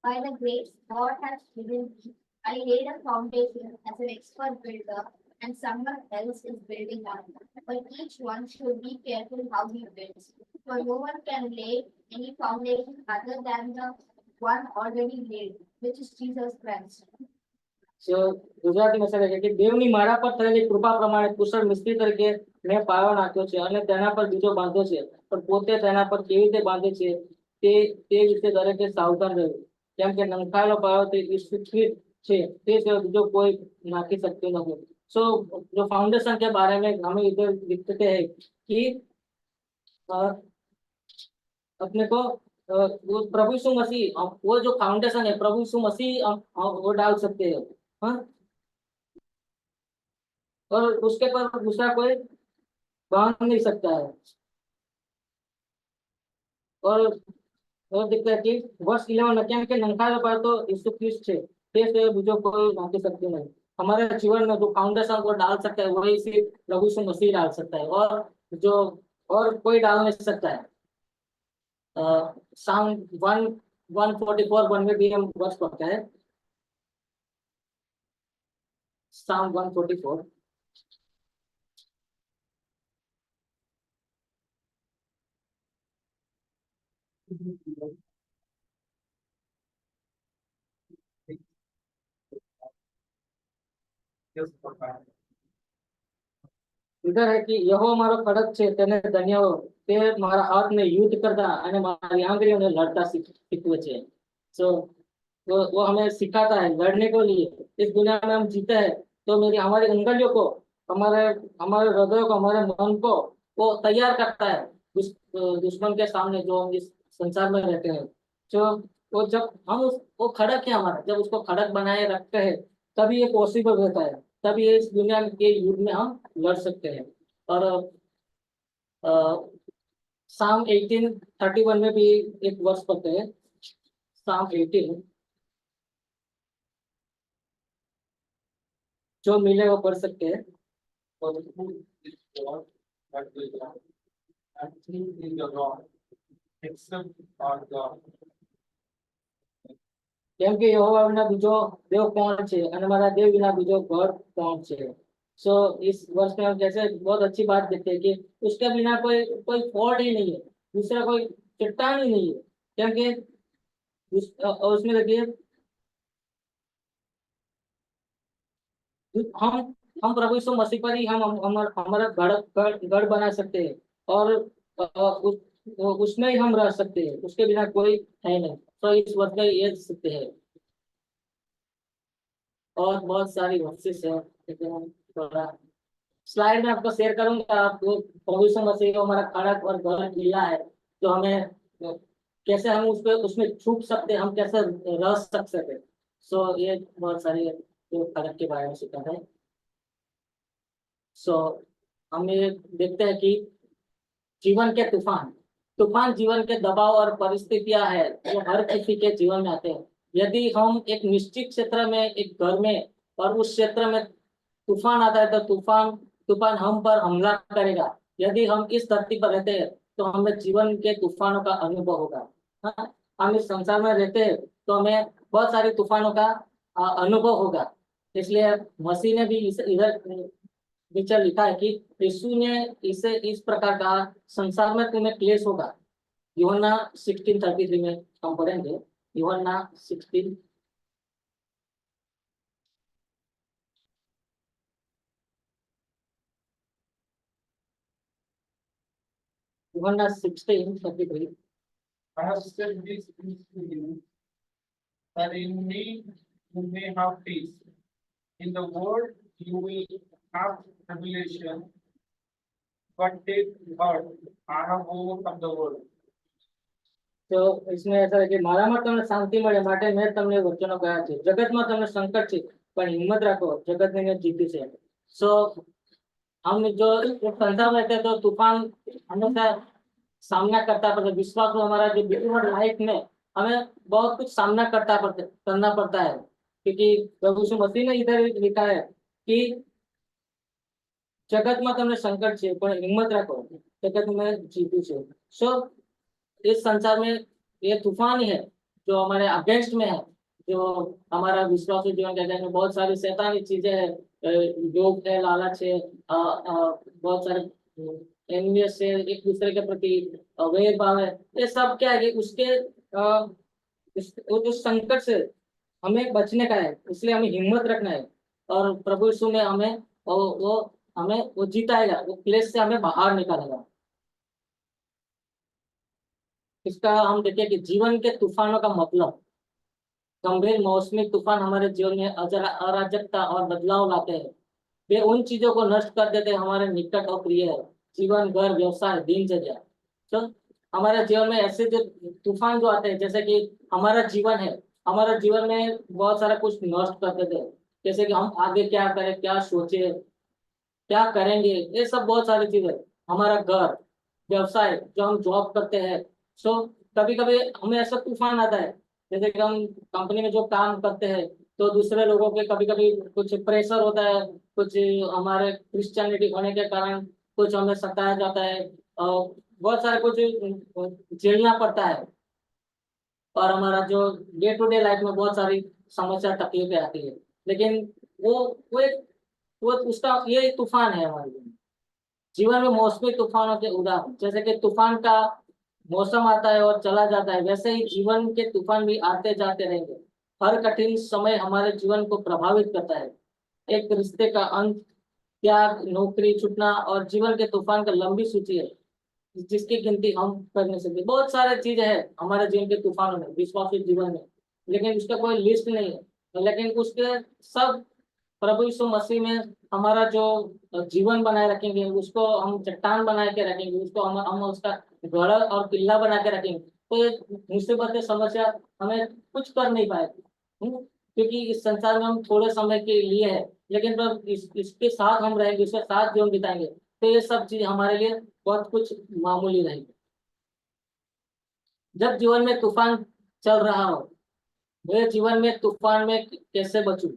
By the grace God has given me, I laid a foundation as an expert builder, and someone else is building on. But each one should be careful how he builds. For no one can lay any foundation other than the one already laid, which is Jesus Christ. So ગુજરાતીમાં લખે કે દેવની મારા પર થયેલી કૃપા પ્રમાણે કુશળ મિસ્ત્રી તરીકે મેં પાયો નાખ્યો છે, અને તેના પર બીજો બાંધ્યો છે, પણ પોતે તેના પર કેવી રીતે બાંધે છે તે વિશે દરેકે સાવધાન રહેવું, કેમ કે નંખાયેલો પાયો તે ઈશ્વરથી છે, તે સિવાય બીજો કોઈ નાખી શકતો નથી। सो जो फाउंडेशन के बारे में हमें इधर लिखते हैं कि अपने को वो प्रभु यीशु मसीह, वो जो फाउंडेशन है प्रभु यीशु मसीह वो डाल सकते हैं। हाँ, और उसके पर दूसरा कोई बांध नहीं सकता है। और दिखता है कि वर्ष 11 में કેમ કે નંખાયેલો પાયો तो यीशु ख्रिस्ट છે, તે સિવાય બીજો કોઈ નાખી શકતો नहीं। हमारे जीवन में जो फाउंडेशन को डाल सकता है वही सिर्फ प्रभु यीशु मसीह डाल सकता है, और कोई डाल नहीं सकता है। साम 144:1 में भी हम वर्ष पढ़ते हैं। साम 144। Yes, Papa. इधर है कि यहो मारो खड़क છે, તેને ધન્ય હો, તે મારા હાથને યુદ્ધ કરતા અને મારી આંગળીઓને લડતા શીખવે છે। सो वो हमें सिखाता है लड़ने को लिए। इस दुनिया में हम जीते हैं तो हमारी उंगलियों को, हमारे हमारे हृदय को, हमारे मन को वो तैयार करता है दुश्मन के सामने जो हम इस संसार में रहते हैं। जो वो जब हम वो खड़क है हमारा, जब उसको खड़क बनाए रखते हैं तभी ये पॉसिबल होता है, तभी इस दुनिया के युद्ध में हम लड़ सकते हैं। और साम 18:31 में भी एक वर्ष पढ़ते हैं। साम 18 जो मिले वो पढ़ सकते हैं। For who is God but the God, and who is the God except our God? કેમ કે यहोवा विना બીજો देव कौन છે, અને મારા देव विना બીજો घर कौन છે। सो इस वर्ष में हम जैसे बहुत अच्छी बात देखते हैं कि उसके बिना कोई कोई फॉल्ट ही नहीं है, दूसरा कोई चट्टान ही नहीं है। क्योंकि उसमें देखिए हम प्रभु यीशु मसीह पर ही हम हमारा गढ़ बना सकते हैं, और उसमें ही हम रह सकते हैं, उसके बिना कोई है नहीं। तो इस वर्ष में ये सकते हैं। बहुत बहुत सारी वर्सेस है, लेकिन हम थोड़ा स्लाइड में आपको शेयर करूंगा। आपको प्रभु यीशु मसीह को हमारा खड़क और घर मिला है, तो हमें कैसे हम उस पे उसमें छुप सकते, हम कैसे रह सकते थे। सो ये बहुत सारी जो खड़क के बारे में सीखा है। सो हम ये देखते हैं कि जीवन के तूफान, तूफान जीवन के दबाव और परिस्थितियां है जो हर किसी के जीवन में आते हैं। यदि हम एक निश्चित क्षेत्र में, एक घर में, और उस क्षेत्र में तूफान आता है, तो तूफान तूफान हम पर हमला करेगा। यदि हम इस धरती पर रहते हैं तो हमें जीवन के तूफानों का अनुभव होगा। हाँ, हम इस संसार में रहते हैं तो हमें बहुत सारे तूफानों का अनुभव होगा। इसलिए मसीह ने भी इधर नीचे लिखा है कि यीशु ने इसे इस प्रकार कहा, संसार में तुम्हें क्लेश होगा। यूहन्ना 16:33 में हम पढ़ेंगे। यूहन्ना 16, यूहन्ना 16:33। I have said these things to you, that in me you may have peace. In the world you will have tribulation, but take heart, I have overcome the world. તો इसमें ऐसा है कि મારામાં તમને શાંતિ મળે માટે મેં તમને વચનો કહ્યા છે, જગતમાં તમને સંકટ છે પણ હિંમત રાખો, જગતને મેં જીત્યું છે। सो हम जो इस संसार में रहते हैं तो तूफान हमेशा सामना करता पड़ता है। विश्वास में हमारा जो बिलीवर लाइफ में हमें बहुत कुछ सामना करना पड़ता है, क्योंकि प्रभु यीशु मसीह ने इधर लिखा है कि जगत में તમને संकट છે પણ હિંમત રાખો, जगत में जीत्યું છે। सो इस संसार में ये तूफान ही है जो हमारे अगेंस्ट में है, जो हमारा विश्वास जीवन के अगेंस्ट में बहुत सारी शैतानी चीजें हैं, योग है, लालच है, बहुत सारे एनिमियस है, एक दूसरे के प्रति वैर भाव है। ये सब क्या है कि उसके उस संकट से हमें बचने का है, इसलिए हमें हिम्मत रखना है। और प्रभु यीशु ने हमें वो हमें वो जीताएगा, वो प्लेस से हमें बाहर निकालेगा। इसका हम देखें कि जीवन के तूफानों का मतलब, गंभीर मौसमी तूफान हमारे जीवन में अराजकता और बदलाव लाते हैं। वे उन चीजों को नष्ट कर देते हैं हमारे निकट और प्रिय है, जीवन, घर, व्यवसाय, दिनचर्या। तो हमारे जीवन में ऐसे जो तूफान जो आते हैं, जैसे कि हमारा जीवन है, हमारा जीवन में बहुत सारा कुछ नष्ट कर देते हैं, जैसे कि हम आगे क्या करें, क्या सोचे, क्या करेंगे, ये सब बहुत सारी चीजें। हमारा घर, व्यवसाय, जो हम जॉब करते हैं। सो कभी कभी हमें ऐसा तूफान आता है, जैसे कि हम कंपनी में जो काम करते हैं तो दूसरे लोगों के कभी कभी कुछ प्रेशर होता है, कुछ हमारे क्रिश्चियनिटी होने के कारण कुछ हमें सताया जाता है, और बहुत सारे कुछ झेलना पड़ता है। और हमारा जो डे टू डे लाइफ में बहुत सारी समस्या तकलीफें आती है, लेकिन वो एक वो उसका ये तूफान है हमारे जीवन में। मौसमी तूफानों के उदाहरण, जैसे कि तूफान का मौसम आता है और चला जाता है, वैसे ही जीवन के तूफान भी आते जाते रहेंगे। हर कठिन समय हमारे जीवन को प्रभावित करता है। एक रिश्ते का अंत, त्याग, नौकरी छूटना, और जीवन के तूफान का लंबी सूची है जिसकी गिनती हम कर नहीं सकते। बहुत सारे चीजें हैं हमारे जीवन के तूफानों में, विश्वासी जीवन में, लेकिन उसका कोई लिस्ट नहीं है। लेकिन उसके सब प्रभु यीशु मसीह में हमारा जो जीवन बनाए रखेंगे, उसको हम चट्टान बना के रखेंगे, उसको हम उसका गढ़ और किला बना के रखेंगे, तो ये मुसीबतें, समस्या हमें कुछ कर नहीं पाएगी। क्योंकि इस संसार में हम थोड़े समय के लिए है, लेकिन जब इसके साथ हम रहेंगे, इसके साथ जीवन बिताएंगे, तो ये सब चीज हमारे लिए बहुत कुछ मामूली रहेगी। जब जीवन में तूफान चल रहा हो, मेरे जीवन में तूफान में कैसे बचूं?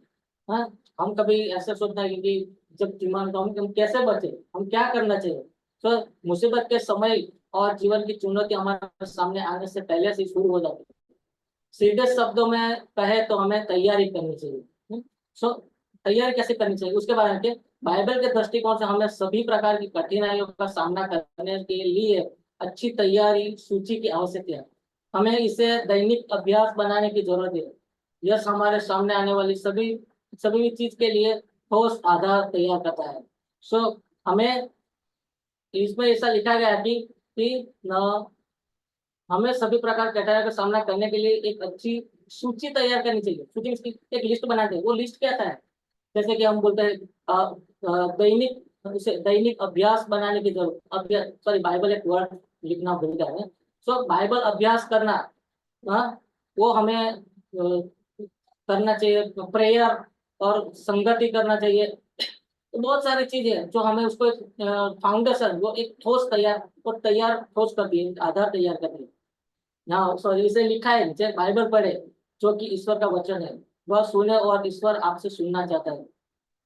हाँ, हम कभी ऐसा सोचना है कि जब जीवन तो हम कैसे बचे, हम क्या करना चाहिए। तो मुसीबत के समय और जीवन की चुनौती हमारे सामने आने से पहले से शुरू हो जाती है। सीधे शब्दों में कहे तो हमें तैयारी करनी चाहिए। सो तैयारी कैसे करनी चाहिए उसके बारे में बाइबल के दृष्टिकोण से हमें सभी प्रकार की कठिनाइयों का सामना करने के लिए अच्छी तैयारी सूची की आवश्यकता है। हमें इसे दैनिक अभ्यास बनाने की जरूरत है। यह हमारे सामने आने वाली सभी चीज के लिए ठोस आधार तैयार करता है। सो हमें इसमें ऐसा लिखा गया है कि न हमें सभी प्रकार के कठिनाइयों का सामना करने के लिए एक अच्छी सूची तैयार करनी चाहिए, शूटिंग की एक लिस्ट बनाते हैं। वो लिस्ट क्या है, जैसे कि हम बोलते हैं दैनिक, उसे दैनिक अभ्यास बनाने की जरूरत, अभ्यास, सॉरी बाइबल एक वर्ड लिखना भूल गया है। सो बाइबल अभ्यास करना, हाँ, वो हमें करना चाहिए। प्रेयर और संगति करना चाहिए। तो बहुत सारी चीजें हैं जो हमें उसको एक फाउंडेशन, वो एक ठोस तैयार, वो तैयार ठोस करती है, आधार तैयार करती है। हाँ सॉरी, इसे लिखा है, जब बाइबल पढ़े जो कि ईश्वर का वचन है, वह सुने और ईश्वर आपसे सुनना चाहता है।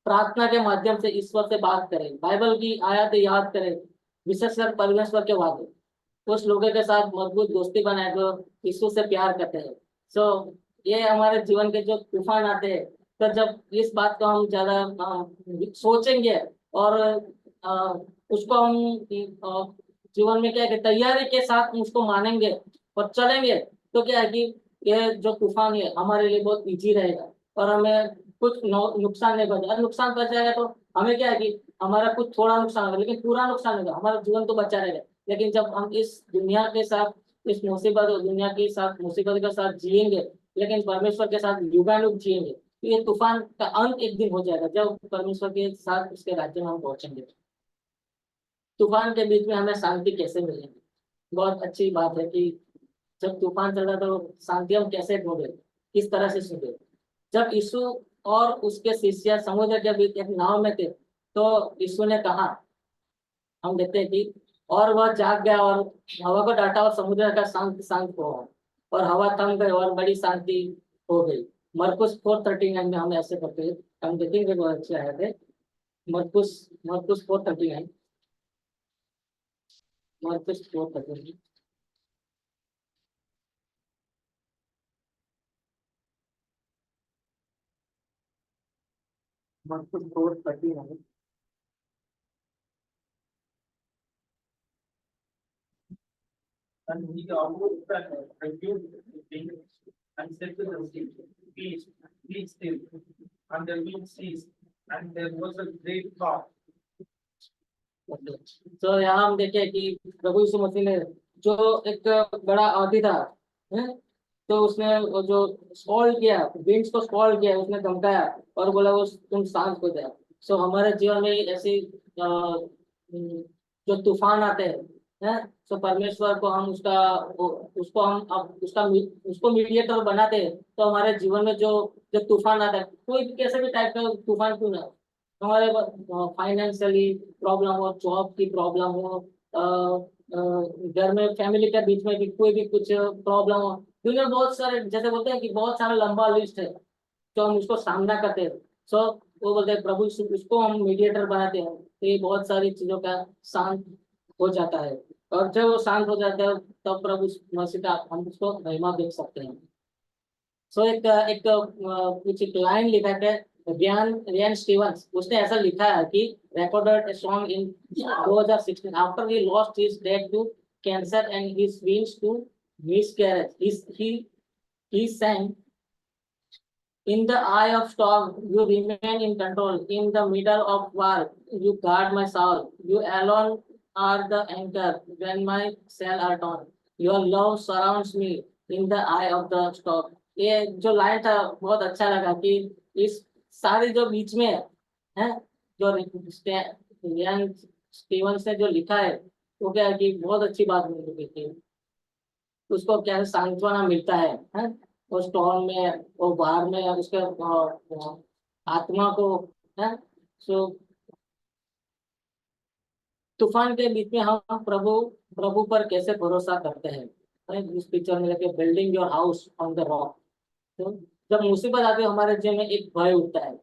प्रार्थना के माध्यम से ईश्वर से बात करें, बाइबल की आयतें याद करें, विशेषकर परमेश्वर के वादे, कुछ लोगों के साथ मजबूत दोस्ती बनाए जो यीशु से प्यार करते हैं। सो ये हमारे जीवन के जो तूफान आते हैं, तो जब इस बात को हम ज्यादा सोचेंगे और उसको हम जीवन में क्या है कि तैयारी के साथ उसको मानेंगे और चलेंगे, तो क्या है कि ये जो तूफान है हमारे लिए बहुत इजी रहेगा और हमें कुछ नुकसान नहीं बचेगा। नुकसान बच जाएगा तो हमें क्या है कि हमारा कुछ थोड़ा नुकसान होगा, लेकिन पूरा नुकसान होगा, हमारा जीवन तो बचा रहेगा। लेकिन जब हम इस दुनिया के साथ, इस मुसीबत और दुनिया के साथ मुसीबत के साथ जिएंगे, लेकिन परमेश्वर के साथ युगानुग जिएंगे, तो ये तूफान का अंत एक दिन हो जाएगा जब परमेश्वर के साथ उसके राज्य में हम पहुंचेंगे। तूफान के बीच में हमें शांति कैसे मिलेगी? बहुत अच्छी बात है कि जब तूफान चल रहा था तो शांति हम कैसे ढूंढे, किस तरह से सूझे। जब यीशु और उसके शिष्य समुद्र के बीच एक नाव में थे, तो यीशु ने कहा, हम देखते हैं कि और वह जाग गया और हवा को डांटा और समुद्र का शांत शांत हुआ और हवा थम गई और बड़ी शांति हो गई। मरकुस 4:39 में हम ऐसे करते हैं, हम देखेंगे बहुत अच्छे आए थे। मरकुस मरकुस 4:39, मरकुस 4:39। मरकुस 4:39। And he awoke and rebuked the wind and said to the sea, Peace, be still. And the wind ceased, and there was a great calm. तो यहाँ हम देखे कि प्रभु यीशु मसीह ने जो एक बड़ा आदि था, है? तो उसने वो जो स्कॉल्ड किया, विंड्स को स्कॉल्ड किया, उसने धमकाया और बोला वो तुम शांत हो जाए। सो हमारे जीवन में ऐसी जो तूफान आते हैं, सो परमेश्वर को हम उसको हम अब उसको मीडिएटर बनाते हैं, तो हमारे जीवन में जो जो तूफान आता है, कोई भी कैसे भी टाइप का तूफान क्यों ना हो, हमारे फाइनेंशियली प्रॉब्लम हो, जॉब की प्रॉब्लम हो, घर में फैमिली के बीच में भी कोई भी कुछ प्रॉब्लम हो, दुनिया में बहुत सारे, जैसे बोलते हैं कि बहुत सारा लंबा लिस्ट है जो हम उसको सामना करते हैं। सो वो बोलते हैं प्रभु उसको हम मीडिएटर बनाते हैं, तो ये बहुत सारी चीजों का शांत हो जाता है। और जब वो शांत हो जाता है तब प्रभु मसीह का हम उसको महिमा देख सकते हैं। सो एक एक कुछ एक लाइन लिखा है, रियान स्टीवंस, उसने ऐसा लिखा है कि recorded a song in 2016 after he lost his dad to cancer and his wings to miscarriage. He sang, in the eye of storm, you remain in control. In the middle of war, you guard my soul. You alone are the anchor when my sail are torn. Your love surrounds me in the eye of the storm. ये जो line था बहुत अच्छा लगा कि इस सारे जो बीच में है, जो रियान स्टीवंस ने जो लिखा है, वो क्या है कि बहुत अच्छी बात मुझे थी। उसको क्या है सांत्वना मिलता है? वो स्टॉर्म में, वो बाहर में उसके आत्मा को, है? सो तूफान के बीच में हम प्रभु प्रभु पर कैसे भरोसा करते हैं? इस पिक्चर में लेके building your house on the rock. तो जब मुसीबत आती है हमारे जीवन में एक भय उठता है।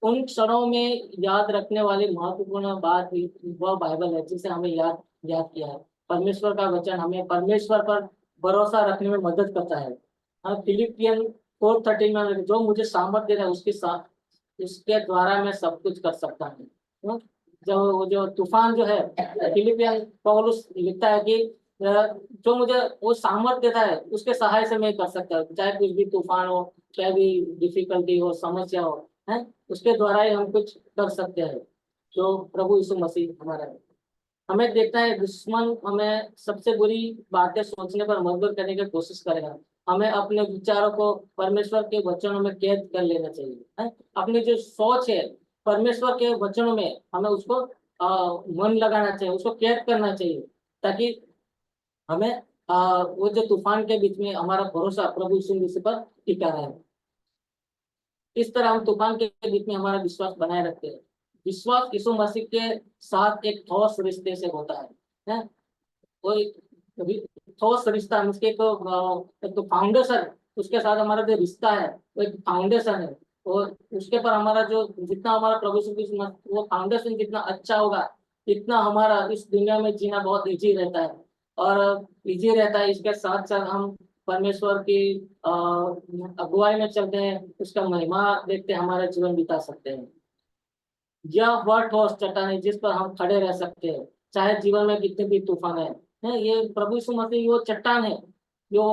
उन क्षणों में याद रखने वाली महत्वपूर्ण बात वह बाइबल है जिसे हमें याद याद किया है। परमेश्वर का वचन हमें परमेश्वर पर भरोसा रखने में मदद करता है। फिलिपियन 4:13 में, जो मुझे सामर्थ दे रहा है उसके साथ उसके द्वारा मैं सब कुछ कर सकता हूँ। जो तूफान जो है, फिलिपियन पौलुस लिखता है कि जो मुझे वो सामर्थ देता है उसके सहाय से मैं कर सकता हूँ, चाहे कुछ भी तूफान हो, चाहे भी डिफिकल्टी हो, समस्या हो, है उसके द्वारा ही हम कुछ कर सकते हैं। जो प्रभु यीशु मसीह हमारा है। हमें देखता है दुश्मन हमें सबसे बुरी बातें सोचने पर मजबूर करने की कोशिश करेगा, हमें अपने विचारों को परमेश्वर के वचनों में कैद कर लेना चाहिए, है? अपनी जो सोच है परमेश्वर के वचनों में हमें उसको मन लगाना चाहिए, उसको कैद करना चाहिए, ताकि हमें वो जो तूफान के बीच में हमारा भरोसा प्रभु यीशु मसीह पर टिका रहे। इस तरह हम तूफान के बीच में हमारा विश्वास बनाए रखते हैं। विश्वास यीशु मसीह के साथ एक ठोस रिश्ते से होता है? वो एक ठोस रिश्ता, उसके एक तो फाउंडेशन, उसके साथ हमारा जो रिश्ता है वो एक फाउंडेशन है, और उसके पर हमारा जो जितना हमारा प्रभु यीशु मसीह, वो फाउंडेशन जितना अच्छा होगा इतना हमारा इस दुनिया में जीना बहुत इजी रहता है, और इजी रहता है। इसके साथ साथ हम परमेश्वर की अगुवाई में चलते हैं, उसका महिमा देखते हमारा जीवन बिता सकते हैं। यह वह ठोस चट्टान है जिस पर हम खड़े रह सकते हैं, चाहे जीवन में कितने भी तूफान है। ये प्रभु यीशु मसीह वो चट्टान है जो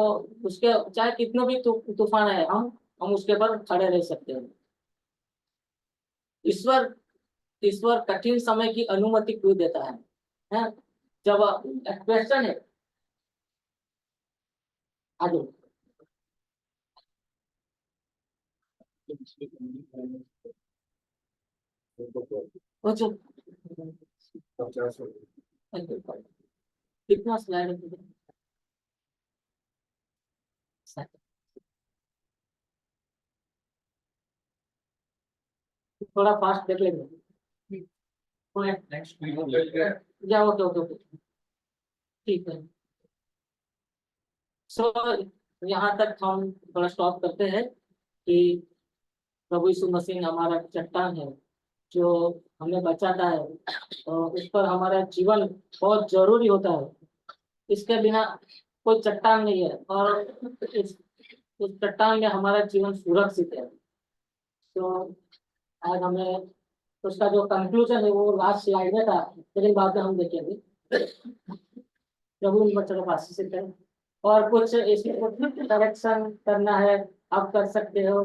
उसके चाहे कितने भी तूफान है, हम उसके पर खड़े रह सकते हैं। ईश्वर ईश्वर कठिन समय की अनुमति क्यों देता है? जब क्वेश्चन है आगे, वो जो कितना स्लाइड है? थोड़ा फास्ट देख लेंगे। Next we will look at या ओके ओके ओके, ठीक है। सो यहाँ तक हम थोड़ा स्टॉप करते हैं कि प्रभु यीशु मसीह हमारा चट्टान है जो हमें बचाता है, और उस पर हमारा जीवन बहुत जरूरी होता है। इसके बिना कोई चट्टान नहीं है, और उस चट्टान में हमारा जीवन सुरक्षित है। तो आज हमें उसका जो कंक्लूजन है वो लास्ट स्लाइड में था, लेकिन बाद में हम देखेंगे। प्रभु इन बच्चों को आशीषित करें, और कुछ इसमें करेक्शन करना है आप कर सकते हो।